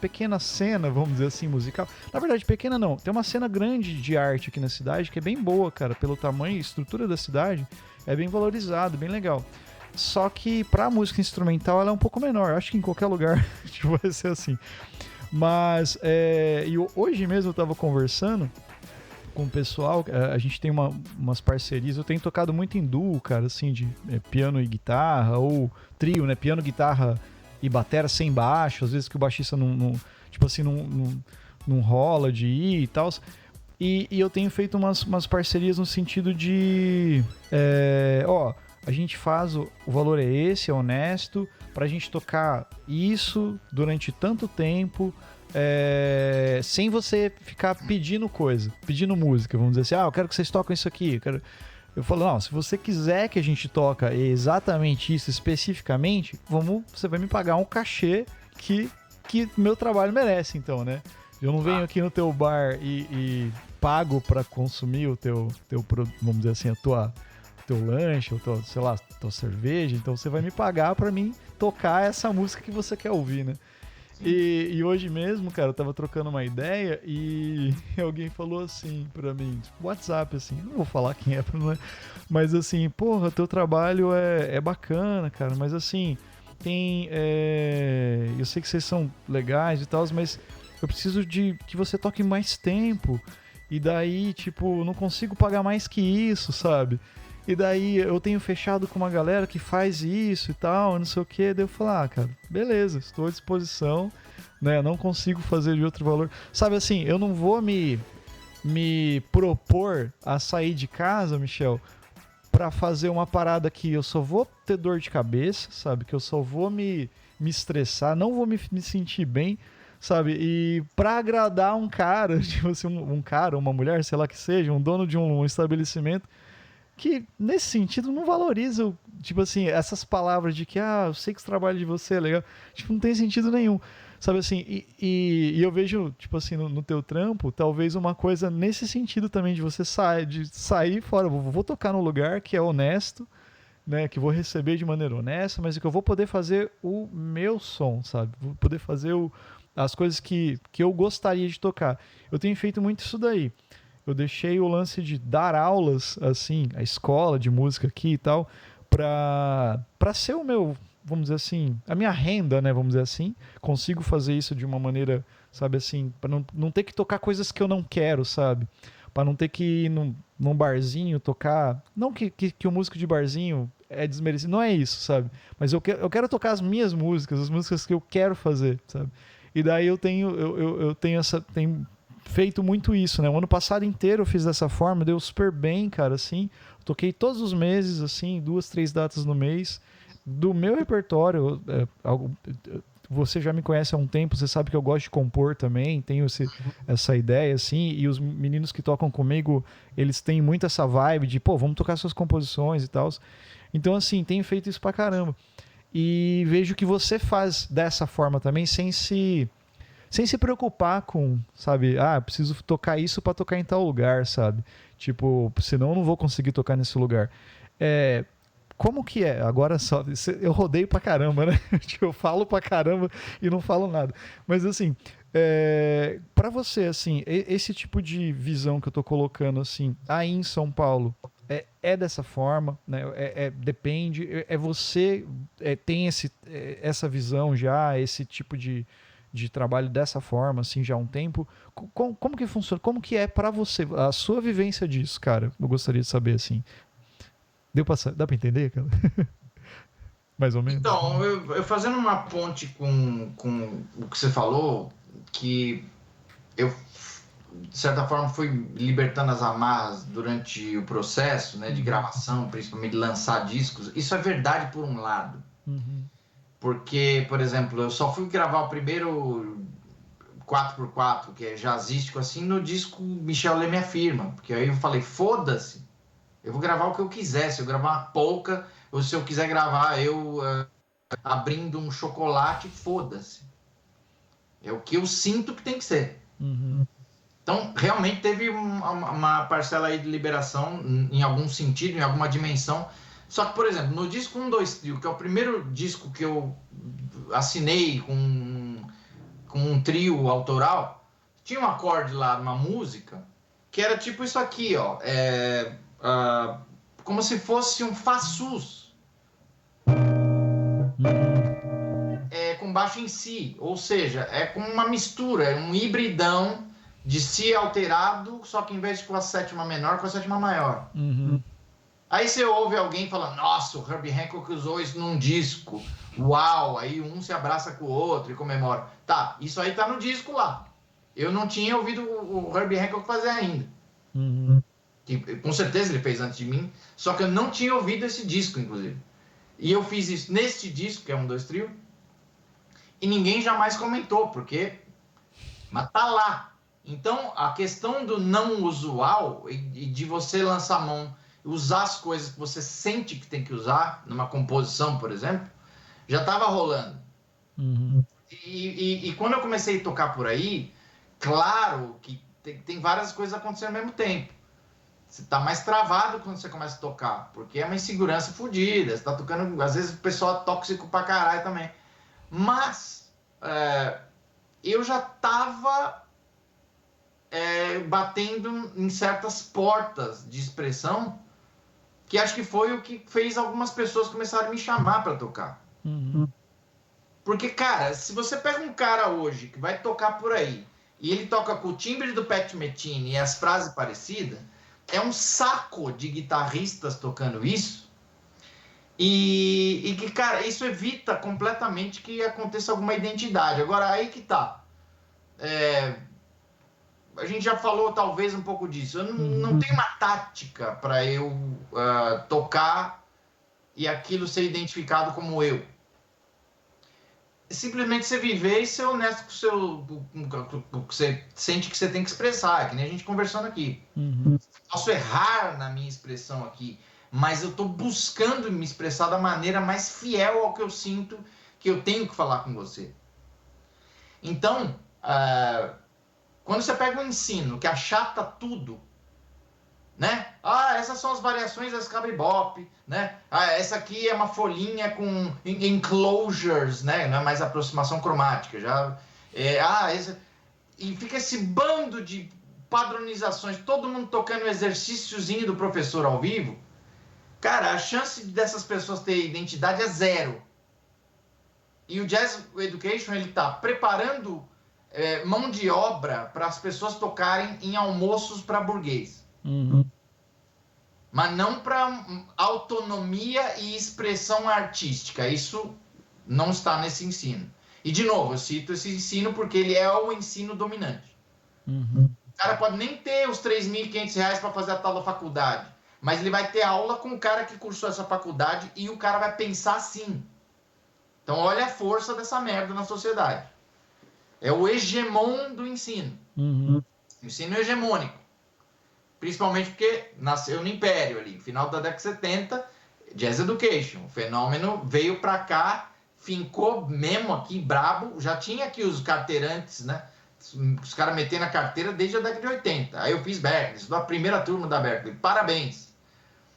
pequena cena, vamos dizer assim, musical. Na verdade, pequena não. Tem uma cena grande de arte aqui na cidade que é bem boa, cara. Pelo tamanho e estrutura da cidade, é bem valorizado, bem legal. Só que pra música instrumental ela é um pouco menor. Acho que em qualquer lugar vai ser assim. Mas hoje mesmo eu tava conversando com o pessoal, a gente tem umas parcerias, eu tenho tocado muito em duo, cara, assim, de piano e guitarra, ou trio, né, piano, guitarra e batera sem baixo, às vezes que o baixista não rola de ir e tal, e eu tenho feito umas parcerias no sentido de, a gente faz, o valor é esse, é honesto, pra gente tocar isso durante tanto tempo, sem você ficar pedindo música, vamos dizer assim, eu quero que vocês toquem isso aqui, eu falo, não, se você quiser que a gente toca exatamente isso especificamente, você vai me pagar um cachê que meu trabalho merece, então, né? Eu não venho aqui no teu bar e pago para consumir vamos dizer assim, teu lanche, ou sei lá, tua cerveja, então você vai me pagar para mim tocar essa música que você quer ouvir, né? E hoje mesmo, cara, eu tava trocando uma ideia e alguém falou assim pra mim, tipo, WhatsApp, assim, não vou falar quem é, não é, mas assim, porra, teu trabalho é bacana, cara, mas assim, eu sei que vocês são legais e tal, mas eu preciso de que você toque mais tempo, e daí, tipo, não consigo pagar mais que isso, sabe? E daí eu tenho fechado com uma galera que faz isso e tal, não sei o que. Daí eu falo, cara, beleza, estou à disposição, né? Não consigo fazer de outro valor. Sabe assim, eu não vou me propor a sair de casa, Michel, pra fazer uma parada que eu só vou ter dor de cabeça, sabe? Que eu só vou me estressar, não vou me sentir bem, sabe? E pra agradar um cara, tipo assim, um cara, uma mulher, sei lá que seja, um dono de um estabelecimento, que nesse sentido não valoriza, tipo assim, essas palavras de que, eu sei que o trabalho de você é legal, tipo, não tem sentido nenhum, sabe assim, e eu vejo, tipo assim, no teu trampo, talvez uma coisa nesse sentido também, de você sair fora, vou tocar num lugar que é honesto, né, que vou receber de maneira honesta, mas que eu vou poder fazer o meu som, sabe, vou poder fazer as coisas que eu gostaria de tocar. Eu tenho feito muito isso daí. Eu deixei o lance de dar aulas, assim, a escola de música aqui e tal, pra ser o meu, vamos dizer assim, a minha renda, né, vamos dizer assim. Consigo fazer isso de uma maneira, sabe assim, pra não ter que tocar coisas que eu não quero, sabe? Pra não ter que ir num barzinho tocar. Não que o músico de barzinho é desmerecido, não é isso, sabe? Mas eu quero tocar as minhas músicas, as músicas que eu quero fazer, sabe? E daí eu tenho feito muito isso, né? O ano passado inteiro eu fiz dessa forma, deu super bem, cara, assim. Toquei todos os meses, assim, 2, 3 datas no mês. Do meu repertório, você já me conhece há um tempo, você sabe que eu gosto de compor também, tenho essa ideia, assim, e os meninos que tocam comigo, eles têm muito essa vibe de, pô, vamos tocar suas composições e tal. Então, assim, tenho feito isso pra caramba. E vejo que você faz dessa forma também, sem se preocupar com, sabe, preciso tocar isso pra tocar em tal lugar, sabe? Tipo, senão eu não vou conseguir tocar nesse lugar. Como que é? Agora só, eu rodeio pra caramba, né? Tipo, eu falo pra caramba e não falo nada. Mas assim, pra você, assim, esse tipo de visão que eu tô colocando, assim, aí em São Paulo, é dessa forma, né? Depende, você tem essa visão já, esse tipo de trabalho dessa forma, assim, já há um tempo. Como que funciona? Como que é pra você, a sua vivência disso, cara? Eu gostaria de saber, assim. Dá pra entender, cara? Mais ou menos. Então, eu fazendo uma ponte com o que você falou, que eu, de certa forma, fui libertando as amarras durante o processo, né, de gravação, principalmente de lançar discos. Isso é verdade por um lado. Uhum. Porque, por exemplo, eu só fui gravar o primeiro 4x4, que é jazzístico, assim, no disco Michel Lê Me Afirma. Porque aí eu falei, foda-se, eu vou gravar o que eu quiser. Se eu gravar uma polca, ou se eu quiser gravar abrindo um chocolate, foda-se. É o que eu sinto que tem que ser. Uhum. Então, realmente teve uma parcela aí de liberação em algum sentido, em alguma dimensão. Só que, por exemplo, no disco 1, 2 Trio, que é o primeiro disco que eu assinei com um trio autoral, tinha um acorde lá numa música que era tipo isso aqui, ó. Como se fosse um Fá sus. Com baixo em Si, ou seja, é com uma mistura, é um hibridão de Si alterado, só que em vez de com a sétima menor, com a sétima maior. Uhum. Aí você ouve alguém falando, nossa, o Herbie Hancock usou isso num disco, uau, aí um se abraça com o outro e comemora. Tá, isso aí tá no disco lá. Eu não tinha ouvido o Herbie Hancock fazer ainda. Uhum. Que, com certeza ele fez antes de mim, só que eu não tinha ouvido esse disco, inclusive. E eu fiz isso neste disco, que é 1, 2 Trio, e ninguém jamais comentou, porque... Mas tá lá. Então, a questão do não usual e de você lançar a mão e usar as coisas que você sente que tem que usar, numa composição, por exemplo, já estava rolando. Uhum. E quando eu comecei a tocar por aí, claro que tem várias coisas acontecendo ao mesmo tempo. Você tá mais travado quando você começa a tocar, porque é uma insegurança fodida. Você tá tocando, às vezes o pessoal é tóxico pra caralho também. Mas eu já tava batendo em certas portas de expressão, que acho que foi o que fez algumas pessoas começarem a me chamar para tocar. Uhum. Porque, cara, se você pega um cara hoje que vai tocar por aí e ele toca com o timbre do Pat Metheny e as frases parecidas, é um saco de guitarristas tocando isso. E que, cara, isso evita completamente que aconteça alguma identidade. Agora, aí que tá. A gente já falou talvez um pouco disso. Eu não tenho uma tática para eu tocar e aquilo ser identificado como eu. Simplesmente você viver e ser honesto com o que você sente que você tem que expressar, que nem a gente conversando aqui. Uhum. Posso errar na minha expressão aqui, mas eu estou buscando me expressar da maneira mais fiel ao que eu sinto que eu tenho que falar com você. Então, quando você pega um ensino que achata tudo, né? Essas são as variações da ska bebop, né? Essa aqui é uma folhinha com enclosures, né? Não é mais aproximação cromática, já. E fica esse bando de padronizações, todo mundo tocando o exercíciozinho do professor ao vivo. Cara, a chance dessas pessoas terem identidade é zero. E o Jazz Education, ele tá preparando mão de obra para as pessoas tocarem em almoços para burguês. Uhum. Mas não para autonomia e expressão artística. Isso não está nesse ensino. E, de novo, eu cito esse ensino porque ele é o ensino dominante. Uhum. O cara pode nem ter os R$3.500 para fazer a tal da faculdade, mas ele vai ter aula com o cara que cursou essa faculdade e o cara vai pensar assim. Então, olha a força dessa merda na sociedade. É o hegemon do ensino. Uhum. O ensino hegemônico. Principalmente porque nasceu no Império ali, final da década de 70, Jazz Education. O fenômeno veio pra cá, fincou mesmo aqui, brabo. Já tinha aqui os carteirantes, né? Os caras metendo a carteira desde a década de 80. Aí eu fiz Berkeley, estudou a primeira turma da Berkeley. Parabéns.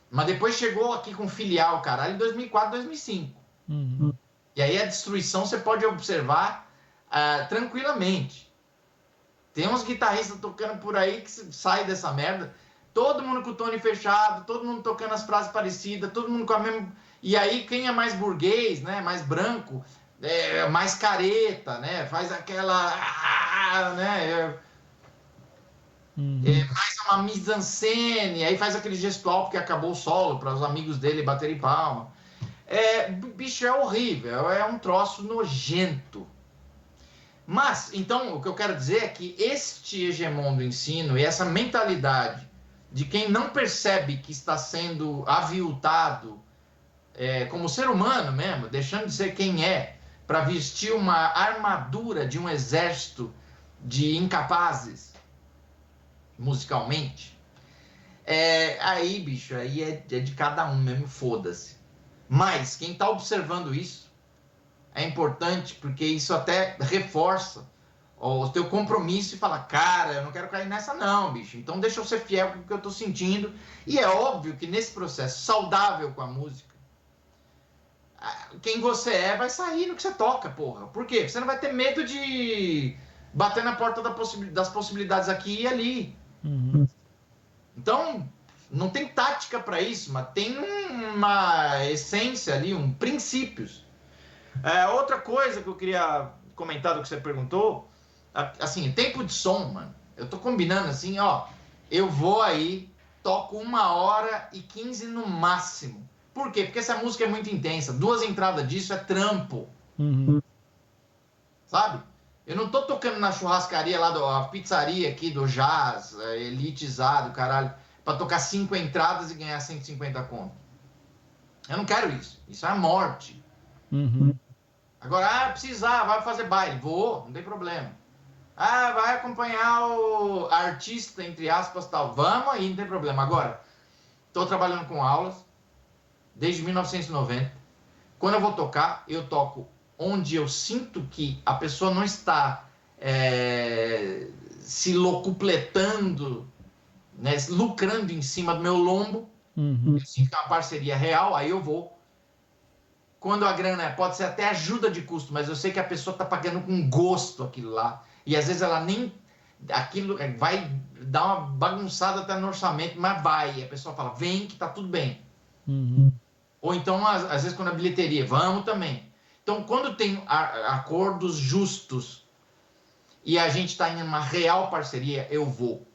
Mas depois chegou aqui com filial, caralho, em 2004, 2005. Uhum. E aí a destruição você pode observar tranquilamente. Tem uns guitarristas tocando por aí que sai dessa merda. Todo mundo com o tone fechado, todo mundo tocando as frases parecidas, todo mundo com a mesma... E aí quem é mais burguês, né, mais branco, mais careta, né, faz aquela... né, mais uma mise-en-scène, aí faz aquele gestual porque acabou o solo para os amigos dele baterem palma. Bicho, é horrível, é um troço nojento. Mas, então, o que eu quero dizer é que este hegemon do ensino e essa mentalidade de quem não percebe que está sendo aviltado como ser humano mesmo, deixando de ser quem é, para vestir uma armadura de um exército de incapazes, musicalmente, aí, bicho, aí é de cada um mesmo, foda-se. Mas, quem está observando isso, é importante porque isso até reforça o teu compromisso e fala, cara, eu não quero cair nessa não, bicho. Então deixa eu ser fiel com o que eu tô sentindo. E é óbvio que nesse processo saudável com a música, quem você vai sair no que você toca, porra. Por quê? Você não vai ter medo de bater na porta das possibilidades aqui e ali. Uhum. Então, não tem tática para isso, mas tem uma essência ali, princípios. Outra coisa que eu queria comentar do que você perguntou, assim, tempo de som, mano. Eu tô combinando assim, ó. Eu vou aí, toco 1h15 no máximo. Por quê? Porque essa música é muito intensa. 2 entradas disso é trampo. Uhum. Sabe? Eu não tô tocando na churrascaria lá, a pizzaria aqui do jazz, elitizado, caralho, pra tocar 5 entradas e ganhar 150 conto. Eu não quero isso. Isso é a morte. Uhum. Agora, precisar, vai fazer baile. Vou, não tem problema. Vai acompanhar o artista, entre aspas, tal. Vamos aí, não tem problema. Agora, estou trabalhando com aulas desde 1990. Quando eu vou tocar, eu toco onde eu sinto que a pessoa não está se locupletando, né, lucrando em cima do meu lombo. Eu sinto que é uma parceria real, aí eu vou. Quando a grana pode ser até ajuda de custo, mas eu sei que a pessoa está pagando com gosto aquilo lá. E às vezes ela nem... Aquilo vai dar uma bagunçada até no orçamento, mas vai. E a pessoa fala, vem que tá tudo bem. Ou então, às vezes, quando a bilheteria, vamos também. Então, quando tem acordos justos e a gente está em uma real parceria, eu vou.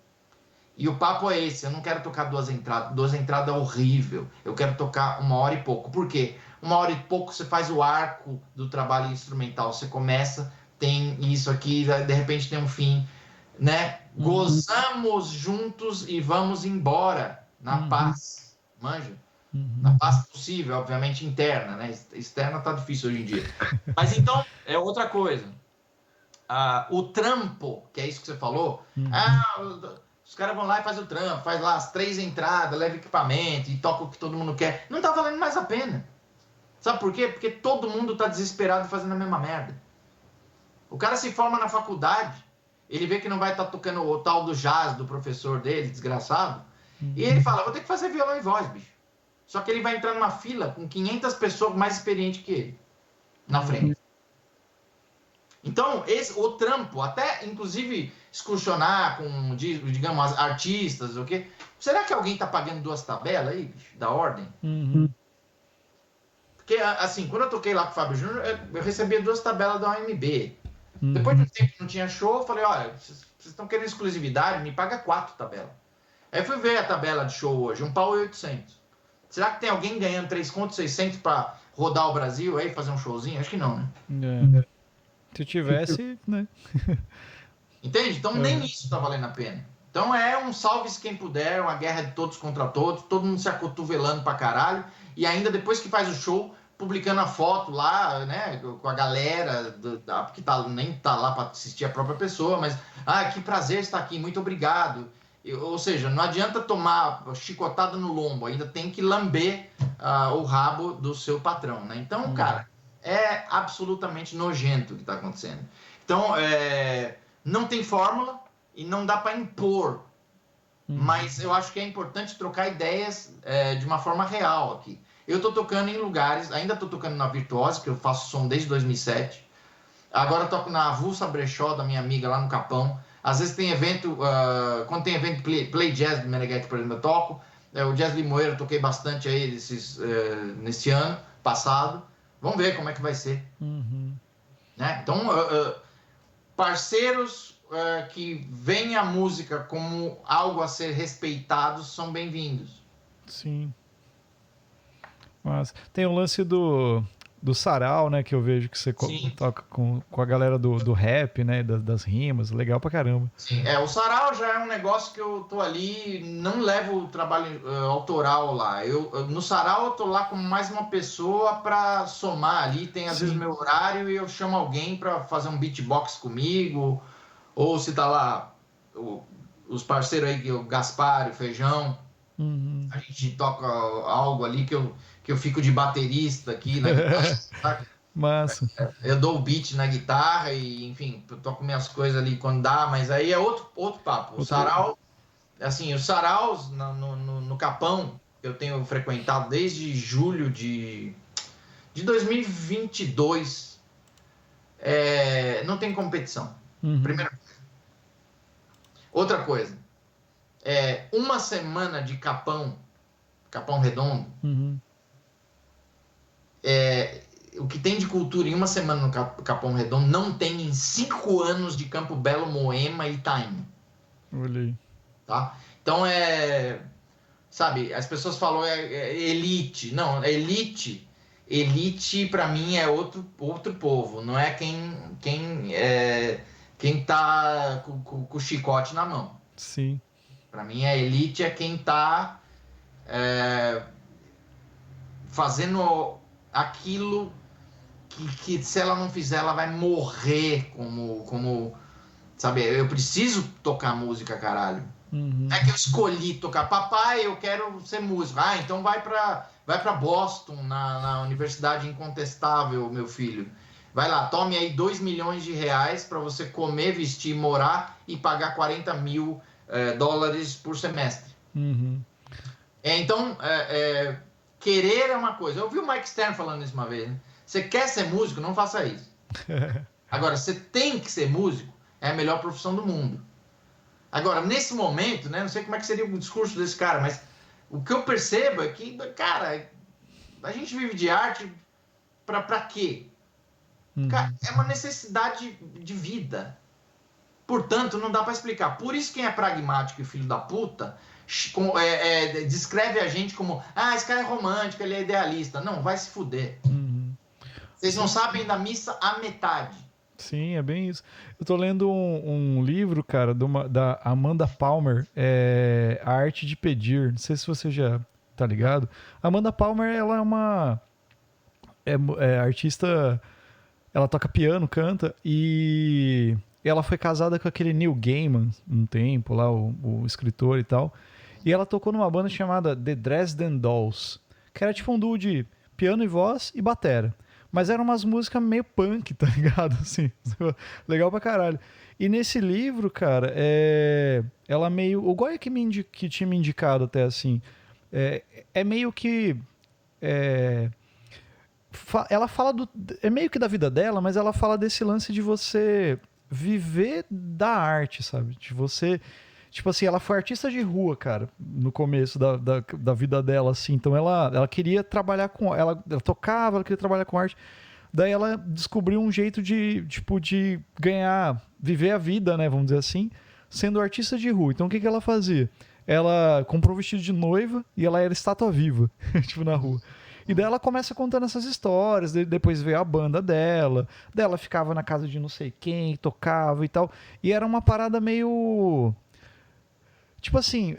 E o papo é esse, eu não quero tocar 2 entradas. 2 entradas é horrível. Eu quero tocar 1 hora e pouco. Por quê? 1 hora e pouco você faz o arco do trabalho instrumental. Você começa, tem isso aqui, de repente tem um fim, né? Gozamos juntos e vamos embora na paz. Manja? Na paz possível, obviamente interna, né? Externa tá difícil hoje em dia. Mas então, é outra coisa. O trampo, que é isso que você falou, os caras vão lá e fazem o trampo, faz lá as 3 entradas, leva equipamento e toca o que todo mundo quer. Não tá valendo mais a pena. Sabe por quê? Porque todo mundo tá desesperado fazendo a mesma merda. O cara se forma na faculdade, ele vê que não vai estar tocando o tal do jazz do professor dele, desgraçado, e ele fala, vou ter que fazer violão e voz, bicho. Só que ele vai entrar numa fila com 500 pessoas mais experientes que ele, na frente. Então, o trampo, até inclusive excursionar com, digamos, artistas, o quê? Será que alguém tá pagando 2 tabelas aí, bicho, da ordem? Porque, assim, quando eu toquei lá com o Fábio Júnior, eu recebia 2 tabelas da OMB. Depois de um tempo que não tinha show, eu falei, olha, vocês estão querendo exclusividade, me paga 4 tabelas. Aí fui ver a tabela de show hoje, 1 pau e 800. Será que tem alguém ganhando 3 contos, 600 para rodar o Brasil aí, fazer um showzinho? Acho que não, né? Se tivesse, né? Entende? Então nem isso tá valendo a pena. Então é um salve-se quem puder, uma guerra de todos contra todos, todo mundo se acotovelando pra caralho, e ainda depois que faz o show, publicando a foto lá, né, com a galera, que nem tá lá para assistir a própria pessoa, mas, que prazer estar aqui, muito obrigado. Ou seja, não adianta tomar chicotada no lombo, ainda tem que lamber o rabo do seu patrão, né? Então, cara, é absolutamente nojento o que está acontecendo. Então, não tem fórmula e não dá para impor, mas eu acho que é importante trocar ideias de uma forma real aqui. Eu estou tocando em lugares, ainda estou tocando na Virtuose, que eu faço som desde 2007. Agora toco na Avulsa Brechó, da minha amiga lá no Capão. Às vezes tem evento, quando tem evento Play Jazz do Meneghetti, por exemplo, eu toco. O Jazz Limoeiro eu toquei bastante aí nesse ano passado. Vamos ver como é que vai ser. Né? Então, parceiros que veem a música como algo a ser respeitado são bem-vindos. Sim. Mas tem o lance do sarau, né, que eu vejo que você toca com a galera do rap, né, das rimas, legal pra caramba. Sim, o sarau já é um negócio que eu tô ali, não levo o trabalho autoral lá. No sarau eu tô lá como mais uma pessoa pra somar ali, tem às vezes meu horário e eu chamo alguém pra fazer um beatbox comigo, ou se tá lá os parceiros aí, o Gaspar e o Feijão, a gente toca algo ali que eu fico de baterista aqui na guitarra, sabe? Massa. Eu dou o beat na guitarra e, enfim, eu toco minhas coisas ali quando dá, mas aí é outro papo. O sarau, assim, os saraus no Capão, eu tenho frequentado desde julho de 2022, não tem competição. Primeira coisa. Outra coisa, uma semana de Capão Redondo, o que tem de cultura em uma semana no Capão Redondo não tem em 5 anos de Campo Belo, Moema e Itaim. Olhei. Tá? Então sabe, as pessoas falam elite. Não, elite para mim é outro povo, não é quem tá com o chicote na mão. Sim. Para mim a elite é quem tá fazendo aquilo que se ela não fizer, ela vai morrer como sabe, eu preciso tocar música, caralho. É que eu escolhi tocar, papai, eu quero ser músico. Então vai pra Boston, na Universidade Incontestável, meu filho. Vai lá, tome aí 2 milhões de reais para você comer, vestir, morar e pagar 40 mil dólares por semestre. Uhum. Então, querer é uma coisa. Eu ouvi o Mike Stern falando isso uma vez, né? Você quer ser músico? Não faça isso. Agora, você tem que ser músico, é a melhor profissão do mundo. Agora, nesse momento, né, não sei como é que seria o discurso desse cara, mas o que eu percebo é que, cara, a gente vive de arte pra quê? Cara, é uma necessidade de vida. Portanto, não dá para explicar. Por isso, quem é pragmático e filho da puta descreve a gente como esse cara é romântico, ele é idealista. Não, vai se fuder. Vocês não sabem da missa à metade. Sim, é bem isso. Eu tô lendo um livro, cara, da Amanda Palmer, A Arte de Pedir. Não sei se você já tá ligado. A Amanda Palmer, ela é uma artista, ela toca piano, canta, e ela foi casada com aquele Neil Gaiman um tempo, lá, o escritor e tal. E ela tocou numa banda chamada The Dresden Dolls, que era tipo um duo de piano e voz e batera. Mas eram umas músicas meio punk, tá ligado? Assim, legal pra caralho. E nesse livro, cara, ela meio... O Goya que tinha me indicado até, assim, é meio que... ela fala é meio que da vida dela, mas ela fala desse lance de você viver da arte, sabe? De você... Tipo assim, ela foi artista de rua, cara, no começo da vida dela, assim. Então ela queria trabalhar com... Ela tocava, ela queria trabalhar com arte. Daí ela descobriu um jeito de ganhar... Viver a vida, né, vamos dizer assim, sendo artista de rua. Então o que ela fazia? Ela comprou um vestido de noiva e ela era estátua viva, tipo, na rua. E daí ela começa contando essas histórias, depois veio a banda dela, daí ela ficava na casa de não sei quem, tocava e tal. E era uma parada meio... Tipo assim,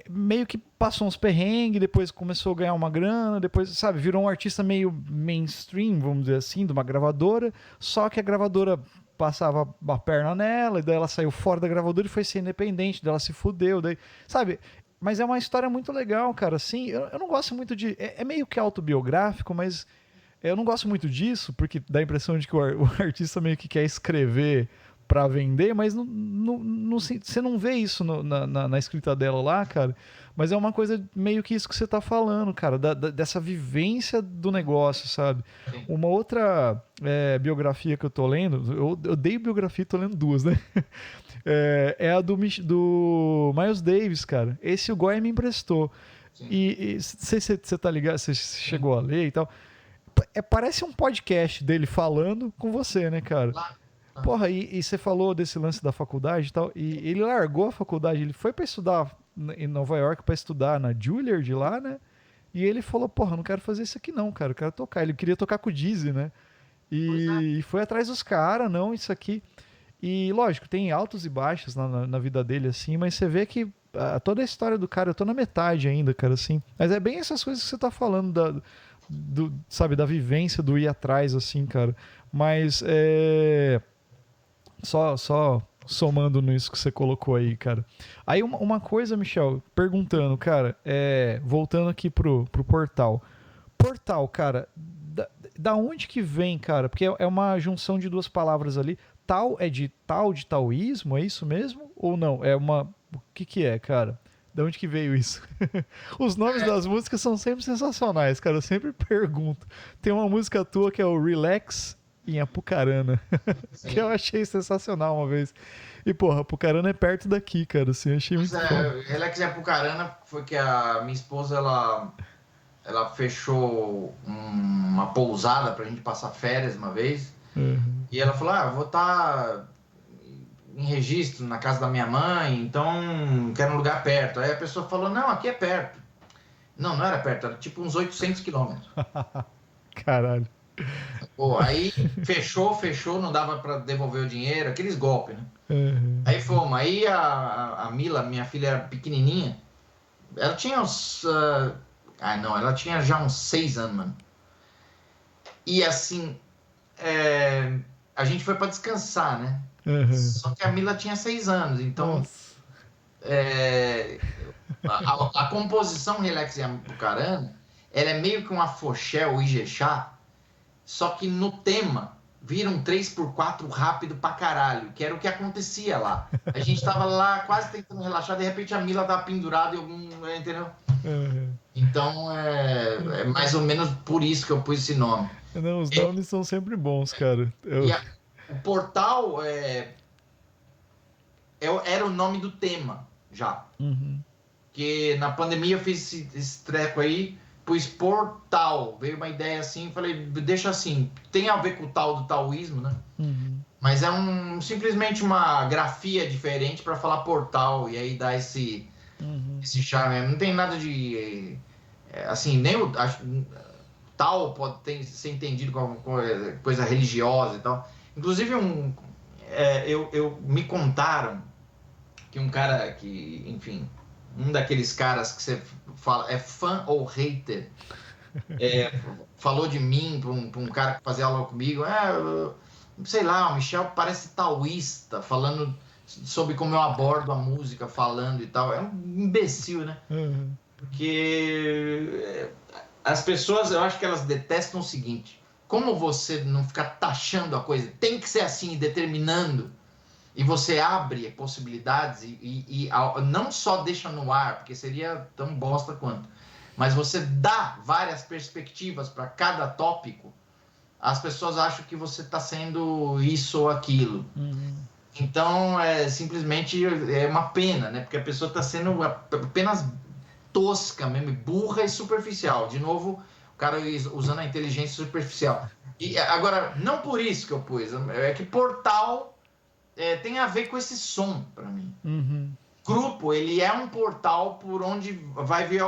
meio que passou uns perrengues, depois começou a ganhar uma grana, depois, sabe, virou um artista meio mainstream, vamos dizer assim, de uma gravadora, só que a gravadora passava a perna nela, e daí ela saiu fora da gravadora e foi ser independente, daí ela se fudeu, daí, sabe? Mas é uma história muito legal, cara, assim, eu não gosto muito de... É meio que autobiográfico, mas eu não gosto muito disso, porque dá a impressão de que o artista meio que quer escrever pra vender, mas você não vê isso na escrita dela lá, cara. Mas é uma coisa meio que isso que você tá falando, cara, dessa vivência do negócio, sabe? Sim. Uma outra biografia que eu tô lendo, eu odeio biografia e tô lendo duas, né? É a do Miles Davis, cara. Esse o Goya me emprestou. Sim. E sei se você tá ligado, você chegou a ler e tal. Parece um podcast dele falando com você, né, cara? Porra, e você falou desse lance da faculdade e tal, e ele largou a faculdade, ele foi pra estudar em Nova York, pra estudar na Juilliard lá, né? E ele falou, porra, não quero fazer isso aqui não, cara, eu quero tocar. Ele queria tocar com o Dizzy, né? E foi atrás dos caras, não, isso aqui. E lógico, tem altos e baixos na vida dele, assim, mas você vê que toda a história do cara, eu tô na metade ainda, cara, assim. Mas é bem essas coisas que você tá falando, sabe, da vivência, do ir atrás, assim, cara. Mas Só somando nisso que você colocou aí, cara. Aí uma coisa, Michel, perguntando, cara, voltando aqui pro portal. Portal, cara, da onde que vem, cara? Porque é uma junção de duas palavras ali. Tal é de taoísmo, é isso mesmo? Ou não? O que é, cara? Da onde que veio isso? Os nomes das músicas são sempre sensacionais, cara. Eu sempre pergunto. Tem uma música tua que é o Relax em Apucarana, que eu achei sensacional uma vez. E, porra, Apucarana é perto daqui, cara, assim, eu achei muito foda. Relax em Apucarana foi que a minha esposa, ela fechou uma pousada pra gente passar férias uma vez, e ela falou, eu vou estar em registro na casa da minha mãe, então quero um lugar perto. Aí a pessoa falou, não, aqui é perto. Não era perto, era tipo uns 800 quilômetros. Caralho. Pô, aí fechou, não dava pra devolver o dinheiro, aqueles golpes, né? Aí fomos, aí a Mila, minha filha era pequenininha, ela tinha ela tinha já uns 6 anos, mano. E assim, a gente foi pra descansar, né? Só que a Mila tinha 6 anos, então a composição Relax em Apucarana, ela é meio que um afoxé ou ijexá, só que no tema vira um 3x4 rápido pra caralho, que era o que acontecia lá. A gente tava lá quase tentando relaxar, de repente a Mila tava pendurada em algum, entendeu? Então é mais ou menos por isso que eu pus esse nome. Não, os nomes são sempre bons, cara. O portal era o nome do tema já. Que na pandemia eu fiz esse treco aí, pus portal, veio uma ideia assim, falei, deixa assim, tem a ver com o tal do taoísmo, né? Mas é simplesmente uma grafia diferente para falar portal, e aí dá esse charme. Não tem nada de assim, nem o tal pode ser entendido como coisa religiosa e tal. Inclusive eu me contaram que um cara que, enfim, um daqueles caras que você fala é fã ou hater, falou de mim para um cara que fazia aula comigo, sei lá, o Michel parece taoísta, falando sobre como eu abordo a música, falando e tal. É um imbecil, né? Porque as pessoas, eu acho que elas detestam o seguinte: como você não fica taxando a coisa, tem que ser assim, determinando, e você abre possibilidades e não só deixa no ar, porque seria tão bosta quanto, mas você dá várias perspectivas para cada tópico, as pessoas acham que você está sendo isso ou aquilo. Então, simplesmente é uma pena, né? Porque a pessoa está sendo apenas tosca mesmo, burra e superficial. De novo, o cara usando a inteligência superficial. E agora, não por isso que eu pus, é que portal tem a ver com esse som para mim. Grupo, ele é um portal por onde vai vir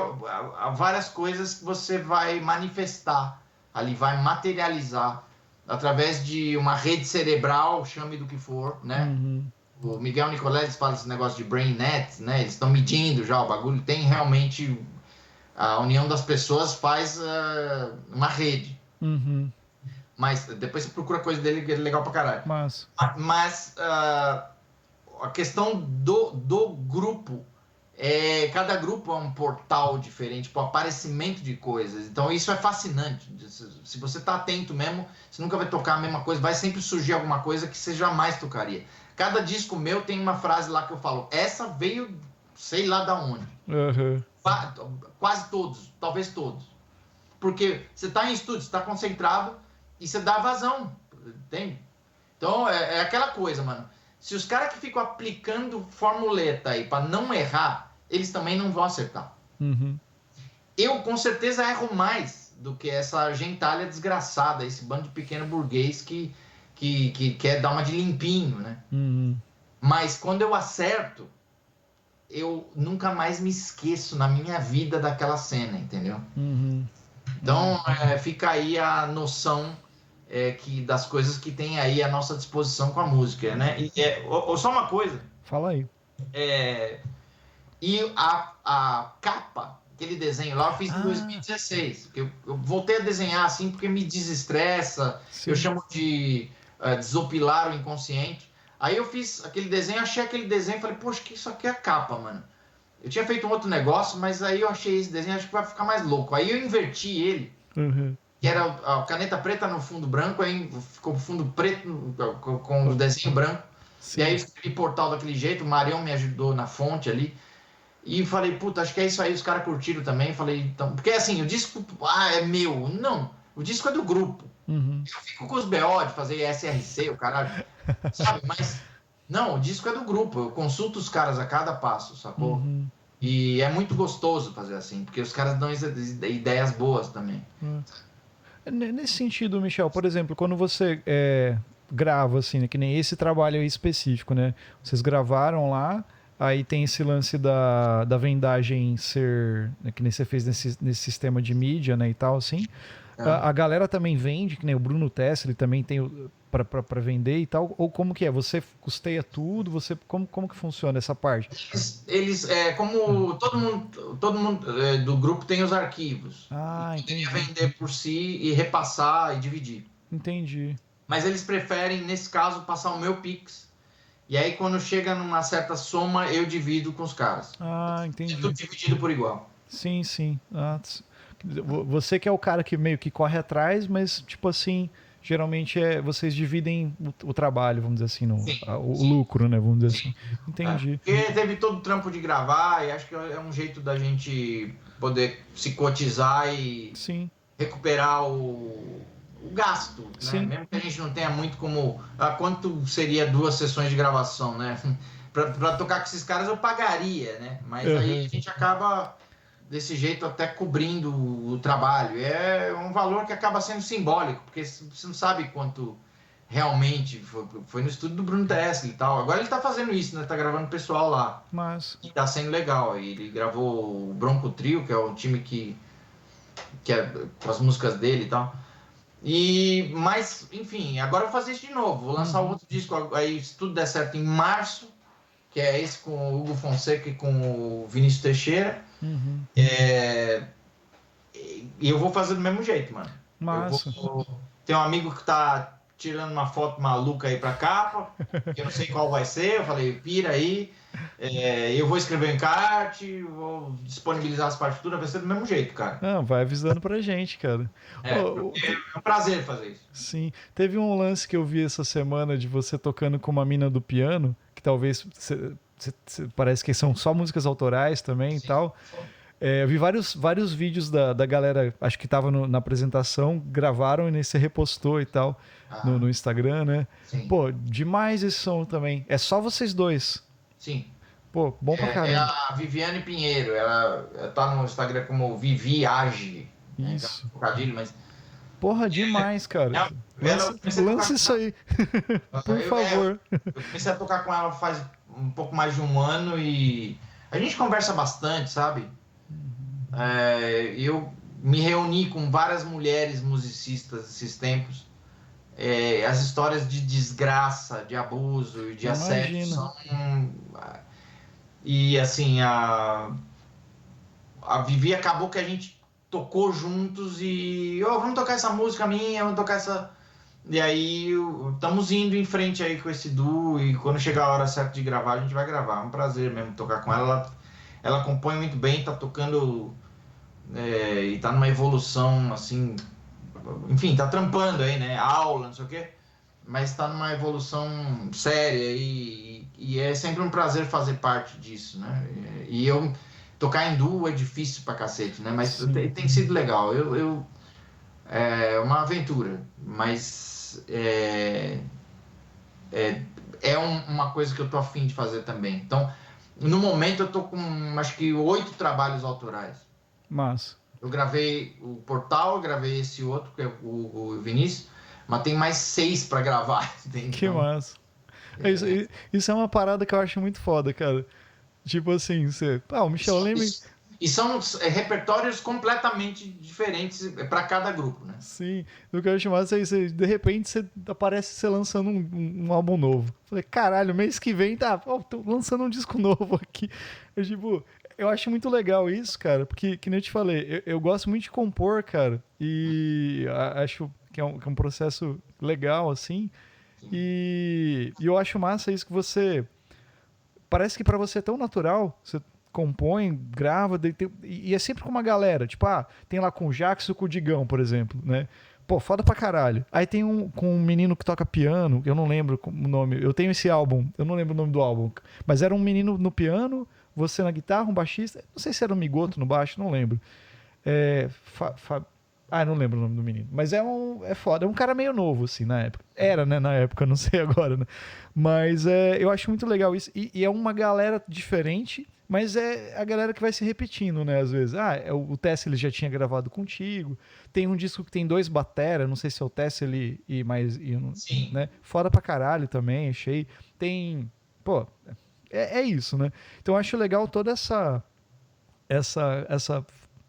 várias coisas que você vai manifestar ali, vai materializar através de uma rede cerebral, chame do que for, né? O Miguel Nicoleles fala esse negócio de BrainNet, né? Eles estão medindo já o bagulho, tem realmente a união das pessoas faz uma rede. Mas depois você procura coisa dele que é legal pra caralho. Mas a questão do grupo, cada grupo é um portal diferente para o aparecimento de coisas. Então isso é fascinante. Se você tá atento mesmo, você nunca vai tocar a mesma coisa, vai sempre surgir alguma coisa que você jamais tocaria. Cada disco meu tem uma frase lá que eu falo, essa veio sei lá da onde. Quase todos, talvez todos. Porque você tá em estúdio, você tá concentrado e você dá vazão, entende? Então é aquela coisa, mano. Se os caras que ficam aplicando formuleta aí para não errar, eles também não vão acertar. Eu com certeza erro mais do que essa gentalha desgraçada, esse bando de pequeno burguês que quer dar uma de limpinho, né? Mas quando eu acerto, eu nunca mais me esqueço na minha vida daquela cena, entendeu? Então fica aí a noção das coisas que tem aí à nossa disposição com a música, né? E só uma coisa. Fala aí. E a capa, aquele desenho lá, eu fiz em 2016. Eu voltei a desenhar assim porque me desestressa. Sim. Eu chamo de desopilar o inconsciente. Aí eu fiz aquele desenho, achei aquele desenho e falei, poxa, que isso aqui é a capa, mano. Eu tinha feito um outro negócio, mas aí eu achei esse desenho, acho que vai ficar mais louco. Aí eu inverti ele, que era a caneta preta no fundo branco, aí ficou o fundo preto com o desenho branco. Sim. E aí eu escrevi portal daquele jeito, o Marião me ajudou na fonte ali. E falei, puta, acho que é isso aí, os caras curtiram também. Falei, então, porque assim, o disco, é meu. Não, o disco é do grupo. Eu fico com os BO de fazer SRC, o caralho, sabe? Mas, não, o disco é do grupo. Eu consulto os caras a cada passo, sacou? E é muito gostoso fazer assim, porque os caras dão ideias boas também. Nesse sentido, Michel, por exemplo, quando você grava, assim, né, que nem esse trabalho aí específico, né? Vocês gravaram lá, aí tem esse lance da vendagem ser, né, que nem você fez nesse sistema de mídia, né, e tal, assim. A galera também vende, que nem o Bruno Tesla, ele também tem para vender e tal, ou como que é? Você custeia tudo? Como que funciona essa parte? Eles como todo mundo do grupo tem os arquivos. Entendi. Vender por si e repassar e dividir. Entendi. Mas eles preferem, nesse caso, passar o meu Pix. E aí, quando chega numa certa soma, eu divido com os caras. Entendi. É tudo dividido por igual. Sim. Você que é o cara que meio que corre atrás, mas, tipo assim, geralmente vocês dividem o trabalho, vamos dizer assim, Sim, o sim. lucro, né? Vamos dizer assim. Entendi. Porque teve todo o trampo de gravar e acho que é um jeito da gente poder se cotizar e Sim, recuperar o gasto, né? sim. Mesmo que a gente não tenha muito como... quanto seria 2 sessões de gravação, né? Pra tocar com esses caras eu pagaria, né? Mas aí a gente acaba desse jeito até cobrindo o trabalho. É um valor que acaba sendo simbólico, porque você não sabe quanto realmente foi no estúdio do Bruno Tesli e tal. Agora ele tá fazendo isso, né? Tá gravando o pessoal lá. Mas, E tá sendo legal. Ele gravou o Bronco Trio, que é o time que é com as músicas dele e tal. Mas, enfim, agora eu vou fazer isso de novo. Vou lançar outro disco aí, se tudo der certo, em março, que é esse com o Hugo Fonseca e com o Vinícius Teixeira. E eu vou fazer do mesmo jeito, mano. massa. Tem um amigo que tá tirando uma foto maluca aí pra capa, que eu não sei qual vai ser. Eu falei, pira aí. Eu vou escrever um encarte, vou disponibilizar as partituras, vai ser do mesmo jeito, cara. Ah, vai avisando pra gente, cara. É um prazer fazer isso. Sim. Teve um lance que eu vi essa semana de você tocando com uma mina do piano, que talvez parece que são só músicas autorais também e tal. Eu vi vários vídeos da galera, acho que tava na apresentação, gravaram e você repostou e tal no Instagram, né? Sim. Pô, demais esse som também. É só vocês dois. Sim. Pô, bom pra É caramba. a Viviane Pinheiro, ela tá no Instagram como Vivi Age. Isso. É um trocadilho, mas Porra, demais, cara. Lance isso aí. Por favor. Eu comecei a tocar com ela faz um pouco mais de um ano e a gente conversa bastante, sabe? Eu me reuni com várias mulheres musicistas esses tempos. As histórias de desgraça, de abuso e de assédio são... E assim, a Vivi acabou que a gente tocou juntos e vamos tocar essa música minha, vamos tocar essa... E aí estamos indo em frente aí com esse duo e quando chegar a hora certa de gravar, a gente vai gravar. É um prazer mesmo tocar com ela. Ela compõe muito bem, tá tocando e tá numa evolução assim... Enfim, tá trampando aí, né? Aula, não sei o quê. Mas tá numa evolução séria e é sempre um prazer fazer parte disso, né? E eu tocar em duo é difícil pra cacete, né? Mas tem sido legal. É uma aventura, mas uma coisa que eu tô afim de fazer também. Então, no momento eu tô com acho que 8 trabalhos autorais. Massa. Eu gravei o Portal, eu gravei esse outro, que é o Vinícius, mas tem mais 6 pra gravar. Então, que massa. Isso é uma parada que eu acho muito foda, cara. Tipo assim, o Michel Leme... E são repertórios completamente diferentes para cada grupo, né? Sim. O que eu acho massa é isso. De repente, aparece você lançando um álbum novo. Falei, caralho, mês que vem, tô lançando um disco novo aqui. Eu acho muito legal isso, cara, porque, que nem eu te falei, eu gosto muito de compor, cara, e acho que é um processo legal, assim, e eu acho massa isso que você... Parece que pra você é tão natural, você compõe, grava, e é sempre com uma galera, tipo, tem lá com o Jackson e com o Digão, por exemplo, né? Pô, foda pra caralho. Aí tem com um menino que toca piano, eu não lembro o nome, eu tenho esse álbum, eu não lembro o nome do álbum, mas era um menino no piano, você na guitarra, um baixista, não sei se era um Migoto no baixo, não lembro. Não lembro o nome do menino. Mas é foda. É um cara meio novo, assim, na época. Era, né, na época, não sei agora, né? Mas eu acho muito legal isso. E é uma galera diferente, mas é a galera que vai se repetindo, né, às vezes. O Tessa ele já tinha gravado contigo. Tem um disco que tem 2 batera, não sei se é o Tessa ele e mais... Sim. Né? Foda pra caralho também, achei. Tem... Pô... É isso, né? Então eu acho legal toda essa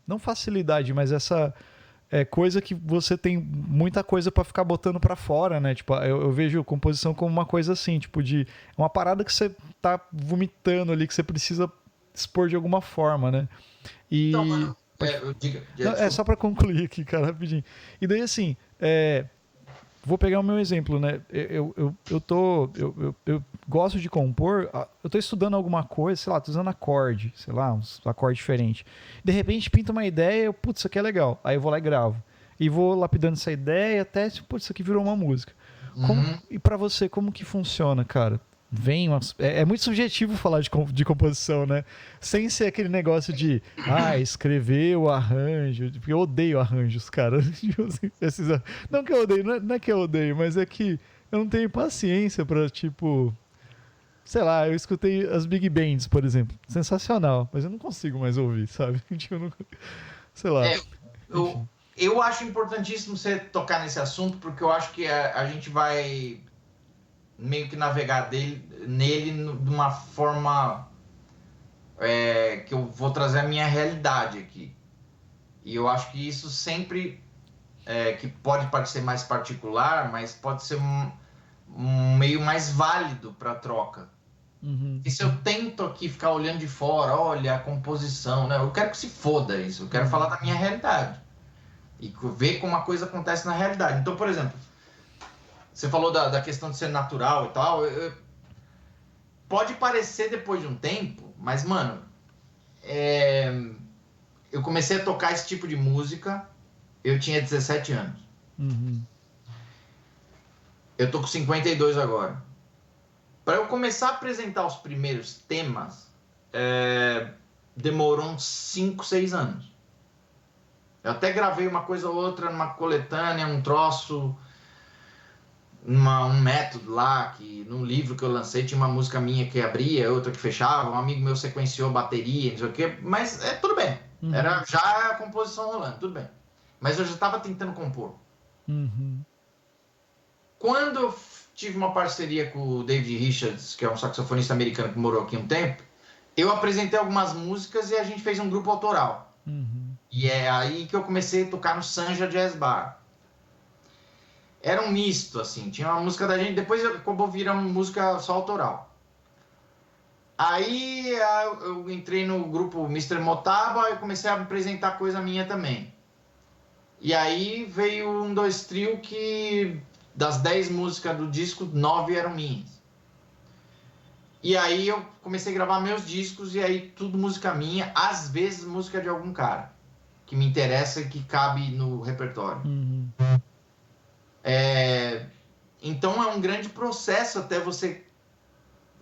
não facilidade, mas essa coisa que você tem muita coisa pra ficar botando pra fora, né? Tipo, eu vejo composição como uma coisa assim, tipo uma parada que você tá vomitando ali, que você precisa expor de alguma forma, né? E então, mano, só pra concluir aqui, cara, rapidinho. E daí assim, vou pegar o meu exemplo, né? Eu gosto de compor, eu tô estudando alguma coisa, sei lá, tô usando acorde, sei lá, uns acordes diferentes. De repente pinta uma ideia, putz, isso aqui é legal. Aí eu vou lá e gravo. e vou lapidando essa ideia até, tipo, isso aqui virou uma música. E pra você, como que funciona, cara? É muito subjetivo falar de composição, né? Sem ser aquele negócio de escrever o arranjo, porque eu odeio arranjos, cara. Não que eu odeio, não é que eu odeio, mas é que eu não tenho paciência pra, tipo, sei lá, eu escutei as big bands, por exemplo, sensacional, mas eu não consigo mais ouvir, sabe? Tipo, eu não, sei lá. Eu acho importantíssimo você tocar nesse assunto, porque eu acho que a gente vai meio que navegar nele de uma forma que eu vou trazer a minha realidade aqui. E eu acho que isso sempre, que pode parecer mais particular, mas pode ser um meio mais válido para troca. E se eu tento aqui ficar olhando de fora, olha a composição, né? Eu quero que se foda isso, eu quero falar da minha realidade. E ver como a coisa acontece na realidade. Então, por exemplo, você falou da questão de ser natural e tal. Pode parecer depois de um tempo, mas, mano, eu comecei a tocar esse tipo de música, eu tinha 17 anos. Eu tô com 52 agora. Para eu começar a apresentar os primeiros temas, demorou uns 5, 6 anos. Eu até gravei uma coisa ou outra numa coletânea, um troço, um método lá, que num livro que eu lancei tinha uma música minha que abria, outra que fechava, um amigo meu sequenciou bateria, não sei o quê, mas tudo bem. Era já a composição rolando, tudo bem. Mas eu já estava tentando compor. Quando eu tive uma parceria com o David Richards, que é um saxofonista americano que morou aqui um tempo, eu apresentei algumas músicas e a gente fez um grupo autoral. E é aí que eu comecei a tocar no Sanja Jazz Bar. Era um misto, assim, tinha uma música da gente, depois acabou virando música só autoral. Aí eu entrei no grupo Mr. Motaba e comecei a apresentar coisa minha também. E aí veio um 2 trio que das 10 músicas do disco, 9 eram minhas. E aí eu comecei a gravar meus discos e aí tudo música minha, às vezes música de algum cara que me interessa e que cabe no repertório. Então é um grande processo até você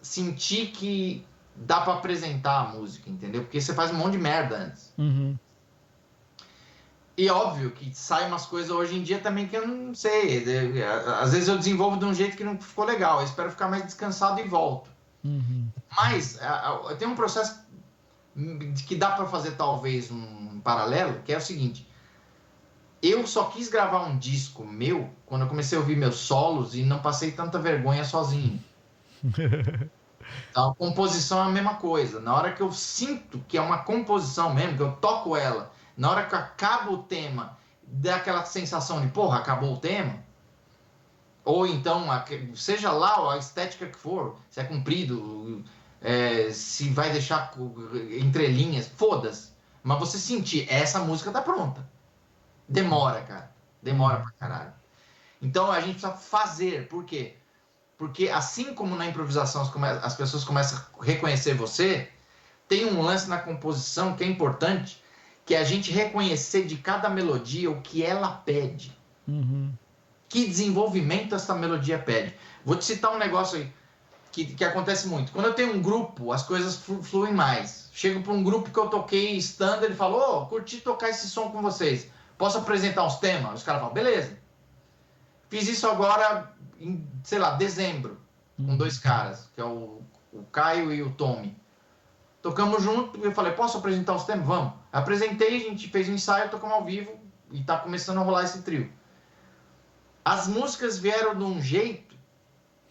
sentir que dá para apresentar a música, entendeu? Porque você faz um monte de merda antes. E óbvio que sai umas coisas hoje em dia também que eu não sei. Às vezes eu desenvolvo de um jeito que não ficou legal. Eu espero ficar mais descansado e volto. Mas tem um processo que dá para fazer talvez um paralelo, que é o seguinte. Eu só quis gravar um disco meu quando eu comecei a ouvir meus solos e não passei tanta vergonha sozinho. Então, a composição é a mesma coisa. Na hora que eu sinto que é uma composição mesmo, que eu toco ela, na hora que acaba o tema, dá aquela sensação de, porra, acabou o tema. Ou então, seja lá a estética que for, se é comprido, se vai deixar entrelinhas, foda-se. Mas você sentir, essa música tá pronta. Demora, cara. Demora pra caralho. Então a gente precisa fazer. Por quê? Porque assim como na improvisação as pessoas começam a reconhecer você, tem um lance na composição que é importante, que é a gente reconhecer de cada melodia o que ela pede. Que desenvolvimento essa melodia pede. Vou te citar um negócio aí que acontece muito. Quando eu tenho um grupo, as coisas fluem mais. Chego para um grupo que eu toquei standard e falo, curti tocar esse som com vocês. Posso apresentar uns temas? Os caras falam, beleza. Fiz isso agora em, sei lá, dezembro, com 2 caras, que é o Caio e o Tommy. Tocamos junto, eu falei, posso apresentar os temas? Vamos. Apresentei, a gente fez um ensaio, tocamos ao vivo e tá começando a rolar esse trio. As músicas vieram de um jeito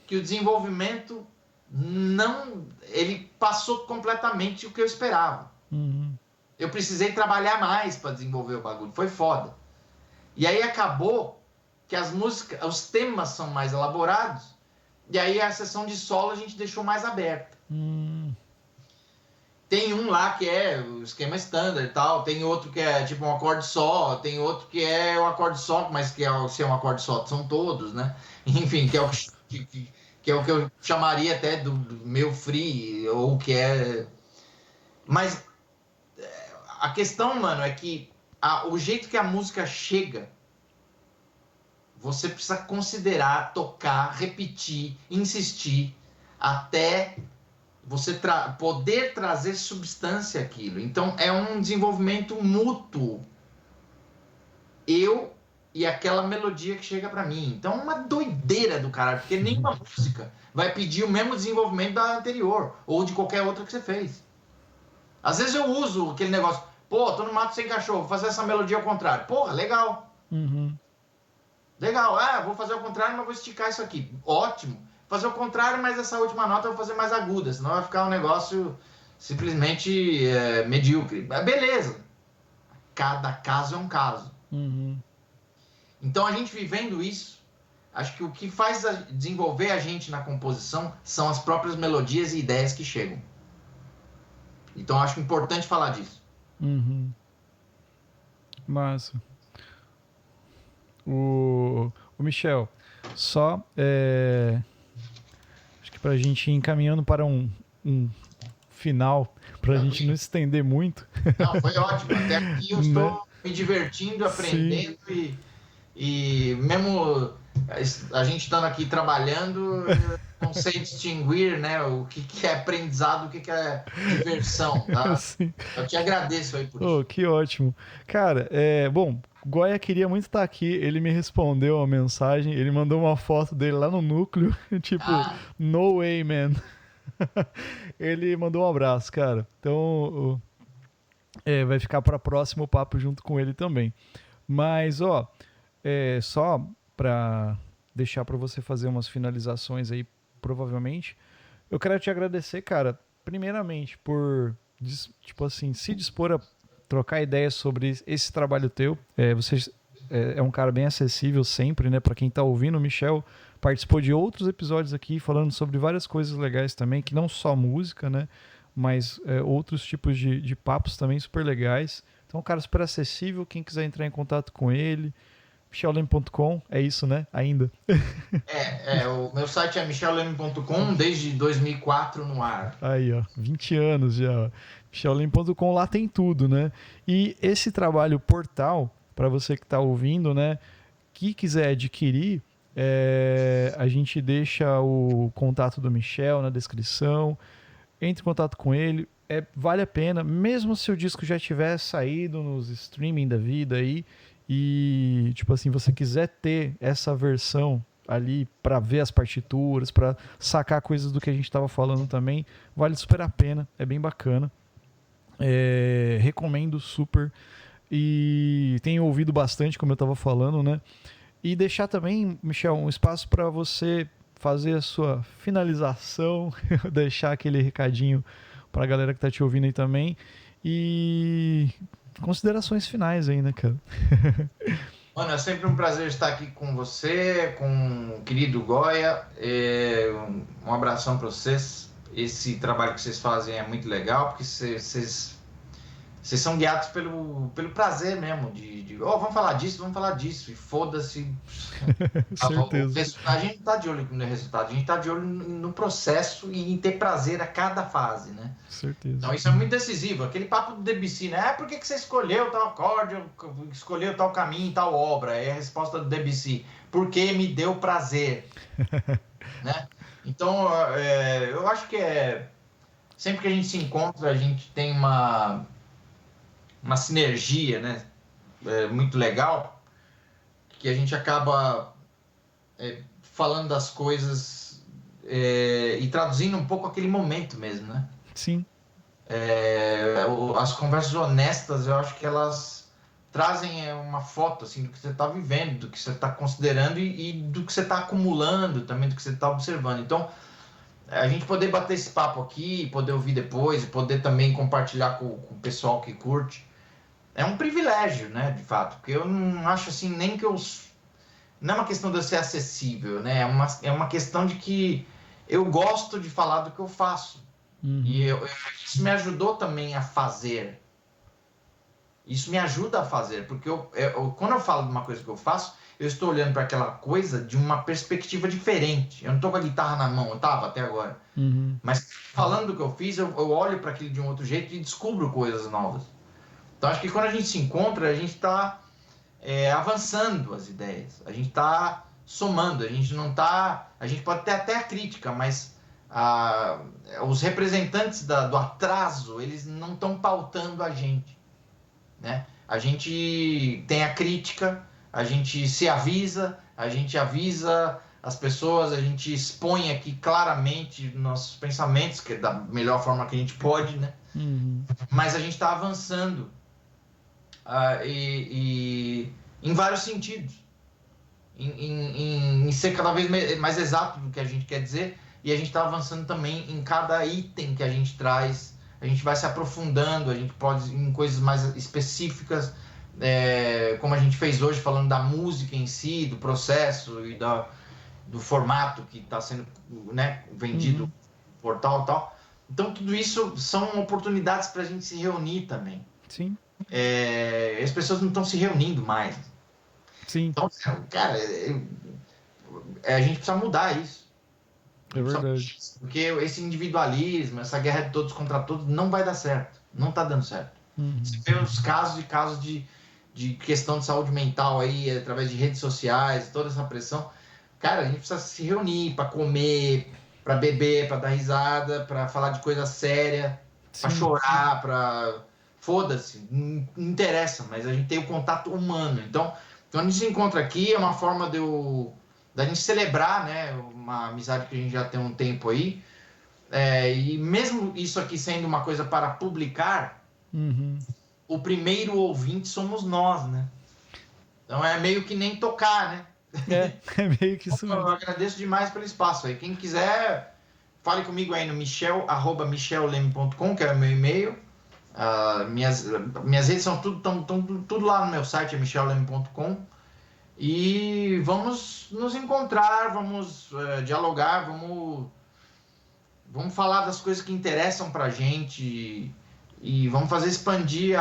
que o desenvolvimento ele passou completamente o que eu esperava. Eu precisei trabalhar mais para desenvolver o bagulho, foi foda. E aí acabou que as músicas, os temas são mais elaborados, e aí a sessão de solo a gente deixou mais aberta. Tem um lá que é o esquema standard e tal, tem outro que é tipo um acorde só, tem outro que é um acorde só, mas que se é um acorde só, são todos, né? Enfim, que é o que eu chamaria até do meu free, ou que é... Mas a questão, mano, é que o jeito que a música chega você precisa considerar, tocar, repetir, insistir, até você poder trazer substância àquilo. Então, é um desenvolvimento mútuo. Eu e aquela melodia que chega para mim. Então, é uma doideira do caralho, porque nenhuma música vai pedir o mesmo desenvolvimento da anterior, ou de qualquer outra que você fez. Às vezes eu uso aquele negócio, pô, tô no mato sem cachorro, vou fazer essa melodia ao contrário. Porra, legal. Legal, vou fazer ao contrário, mas vou esticar isso aqui. Ótimo. Fazer ao contrário, mas essa última nota eu vou fazer mais aguda, senão vai ficar um negócio simplesmente medíocre. Beleza. Cada caso é um caso. Então, a gente vivendo isso, acho que o que faz desenvolver a gente na composição são as próprias melodias e ideias que chegam. Então, acho importante falar disso. Massa. O Michel, só acho que pra gente ir encaminhando para um final, pra gente não estender muito. Não, foi ótimo. Até aqui eu estou me divertindo, aprendendo e mesmo a gente estando aqui trabalhando, não sei distinguir, né, o que é aprendizado, o que é diversão, tá? Sim. Eu te agradeço aí por isso. Que ótimo. Cara, bom, Goya queria muito estar aqui, ele me respondeu a mensagem, ele mandou uma foto dele lá no núcleo, tipo, no way, man. Ele mandou um abraço, cara. Então, vai ficar para próximo papo junto com ele também. Mas, só para deixar para você fazer umas finalizações aí, provavelmente, eu quero te agradecer, cara, primeiramente por, tipo assim, se dispor a trocar ideias sobre esse trabalho teu. Você é um cara bem acessível sempre, né? Para quem tá ouvindo, o Michel participou de outros episódios aqui falando sobre várias coisas legais também, que não só música, né? Mas outros tipos de papos também super legais. Então, um cara super acessível. Quem quiser entrar em contato com ele, michelleme.com, é isso, né? Ainda. O meu site é michelleme.com, desde 2004 no ar. Aí, ó, 20 anos já. michelleme.com, lá tem tudo, né? E esse trabalho portal, para você que está ouvindo, né? Que quiser adquirir, a gente deixa o contato do Michel na descrição. Entre em contato com ele. Vale a pena, mesmo se o disco já tiver saído nos streaming da vida aí, e tipo assim, você quiser ter essa versão ali para ver as partituras, para sacar coisas do que a gente estava falando também, vale super a pena, é bem bacana. Recomendo super. E tenho ouvido bastante, como eu estava falando, né? E deixar também, Michel, um espaço para você fazer a sua finalização, deixar aquele recadinho para a galera que tá te ouvindo aí também. E considerações finais aí, né, cara? Mano, é sempre um prazer estar aqui com você, com o querido Goya. Um abração para vocês. Esse trabalho que vocês fazem é muito legal, porque vocês são guiados pelo prazer mesmo vamos falar disso, e foda-se. Certeza. A gente não tá de olho no resultado, a gente tá de olho no processo e em ter prazer a cada fase, né? Certeza. Então isso é muito decisivo. Aquele papo do Debussy, né? Por que você escolheu tal acorde, escolheu tal caminho, tal obra? É a resposta do Debussy. Porque me deu prazer. Né? Então, eu acho que sempre que a gente se encontra, a gente tem uma sinergia, né? Muito legal, que a gente acaba falando das coisas e traduzindo um pouco aquele momento mesmo, né? Sim. As conversas honestas, eu acho que elas trazem uma foto assim, do que você está vivendo, do que você está considerando e do que você está acumulando também, do que você está observando. Então, a gente poder bater esse papo aqui, poder ouvir depois, e poder também compartilhar com o pessoal que curte, é um privilégio, né, de fato, porque eu não acho assim, nem que eu... Não é uma questão de eu ser acessível, né, é uma questão de que eu gosto de falar do que eu faço. E isso me ajudou também a fazer. Isso me ajuda a fazer, porque quando eu falo de uma coisa que eu faço, eu estou olhando para aquela coisa de uma perspectiva diferente. Eu não estou com a guitarra na mão, eu estava até agora. Mas falando do que eu fiz, eu olho para aquilo de um outro jeito e descubro coisas novas. Então acho que quando a gente se encontra, a gente está avançando as ideias, a gente está somando, a gente não está... A gente pode ter até a crítica, mas os representantes do atraso, eles não estão pautando a gente, né? A gente tem a crítica, a gente se avisa, a gente avisa as pessoas, a gente expõe aqui claramente nossos pensamentos, que é da melhor forma que a gente pode, né? Mas a gente está avançando em vários sentidos, em ser cada vez mais exato do que a gente quer dizer, e a gente está avançando também em cada item que a gente traz. A gente vai se aprofundando, a gente pode ir em coisas mais específicas, como a gente fez hoje, falando da música em si, do processo e do formato que está sendo, né, vendido no portal e tal. Então, tudo isso são oportunidades para a gente se reunir também. Sim. As pessoas não estão se reunindo mais. Sim. Então, cara, a gente precisa mudar isso. É verdade. Porque esse individualismo, essa guerra de todos contra todos, não vai dar certo. Não está dando certo. Você vê os casos de questão de saúde mental aí, através de redes sociais, toda essa pressão. Cara, a gente precisa se reunir para comer, para beber, para dar risada, para falar de coisa séria, para chorar, para... Foda-se, não interessa, mas a gente tem o contato humano. Então, quando a gente se encontra aqui, é uma forma da gente celebrar, né, uma amizade que a gente já tem um tempo aí. E mesmo isso aqui sendo uma coisa para publicar, o primeiro ouvinte somos nós, né? Então é meio que nem tocar, né? É meio que isso mesmo. Eu agradeço demais pelo espaço aí. Quem quiser, fale comigo aí no michel@michelleme.com, que é o meu e-mail. Minhas redes são tudo lá no meu site, é michelleme.com. E vamos nos encontrar, vamos dialogar, vamos falar das coisas que interessam pra gente e vamos fazer expandir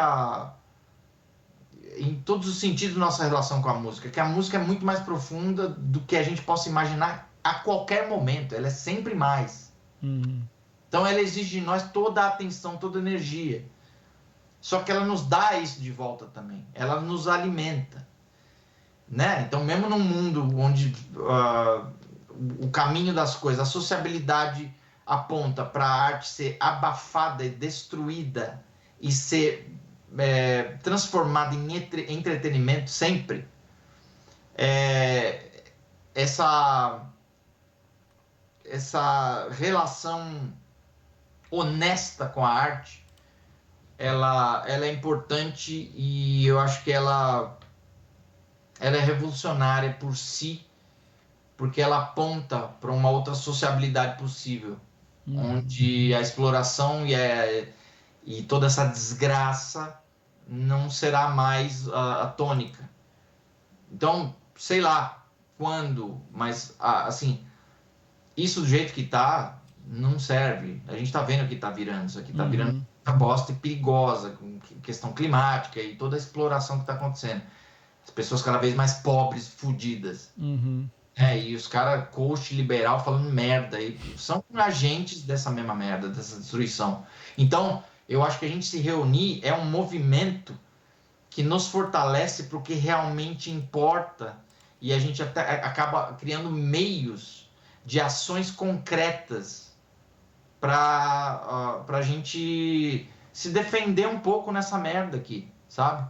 em todos os sentidos nossa relação com a música, que a música é muito mais profunda do que a gente possa imaginar a qualquer momento, ela é sempre mais. Então ela exige de nós toda a atenção, toda a energia. Só que ela nos dá isso de volta também, ela nos alimenta, né? Então mesmo num mundo onde o caminho das coisas, a sociabilidade aponta para a arte ser abafada e destruída e ser transformada em entretenimento sempre, essa relação honesta com a arte, ela é importante, e eu acho que ela é revolucionária por si, porque ela aponta para uma outra sociabilidade possível, onde a exploração e toda essa desgraça não será mais a tônica. Então, sei lá quando, mas assim, isso do jeito que tá, não serve. A gente tá vendo o que tá virando. Isso aqui tá virando uma bosta e perigosa, com questão climática e toda a exploração que tá acontecendo. As pessoas cada vez mais pobres, fodidas. E os caras coach liberal falando merda. E são agentes dessa mesma merda, dessa destruição. Então, eu acho que a gente se reunir é um movimento que nos fortalece para o que realmente importa, e a gente até acaba criando meios de ações concretas para a gente se defender um pouco nessa merda aqui, sabe?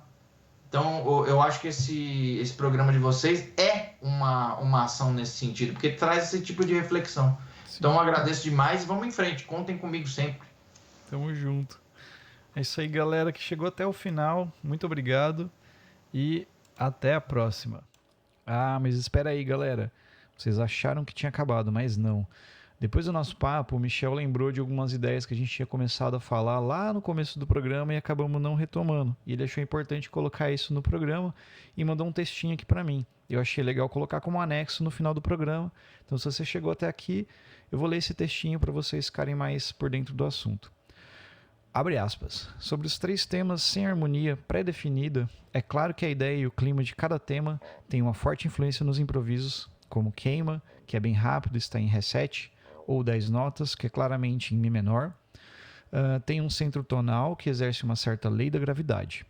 Então, eu acho que esse programa de vocês é uma ação nesse sentido, porque traz esse tipo de reflexão. Sim. Então, eu agradeço demais e vamos em frente. Contem comigo sempre. Tamo junto. É isso aí, galera, que chegou até o final. Muito obrigado e até a próxima. Ah, mas espera aí, galera. Vocês acharam que tinha acabado, mas não. Depois do nosso papo, o Michel lembrou de algumas ideias que a gente tinha começado a falar lá no começo do programa e acabamos não retomando. E ele achou importante colocar isso no programa e mandou um textinho aqui para mim. Eu achei legal colocar como anexo no final do programa. Então, se você chegou até aqui, eu vou ler esse textinho para vocês ficarem mais por dentro do assunto. Abre aspas. Sobre os 3 temas sem harmonia pré-definida, é claro que a ideia e o clima de cada tema tem uma forte influência nos improvisos, como Queima, que é bem rápido e está em Ré7, ou 10 notas, que é claramente em Mi menor. Tem um centro tonal que exerce uma certa lei da gravidade.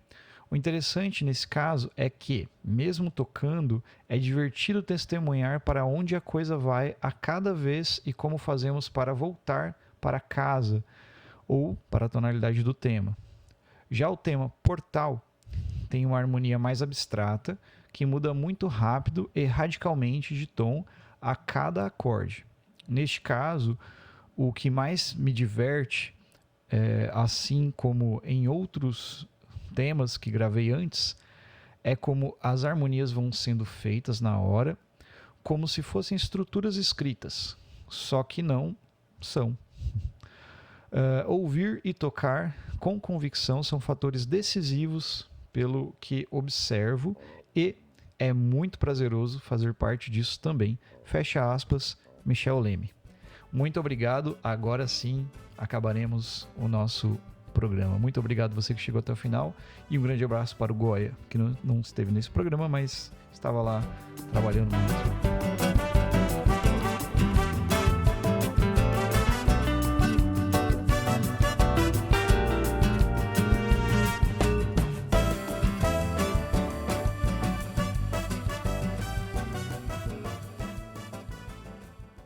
O interessante nesse caso é que, mesmo tocando, é divertido testemunhar para onde a coisa vai a cada vez e como fazemos para voltar para casa ou para a tonalidade do tema. Já o tema Portal tem uma harmonia mais abstrata que muda muito rápido e radicalmente de tom a cada acorde. Neste caso, o que mais me diverte, assim como em outros temas que gravei antes, é como as harmonias vão sendo feitas na hora, como se fossem estruturas escritas, só que não são. Ouvir e tocar com convicção são fatores decisivos pelo que observo e é muito prazeroso fazer parte disso também. Fecha aspas, Michel Leme. Muito obrigado. Agora sim acabaremos o nosso programa. Muito obrigado você que chegou até o final e um grande abraço para o Goya, que não esteve nesse programa, mas estava lá trabalhando muito.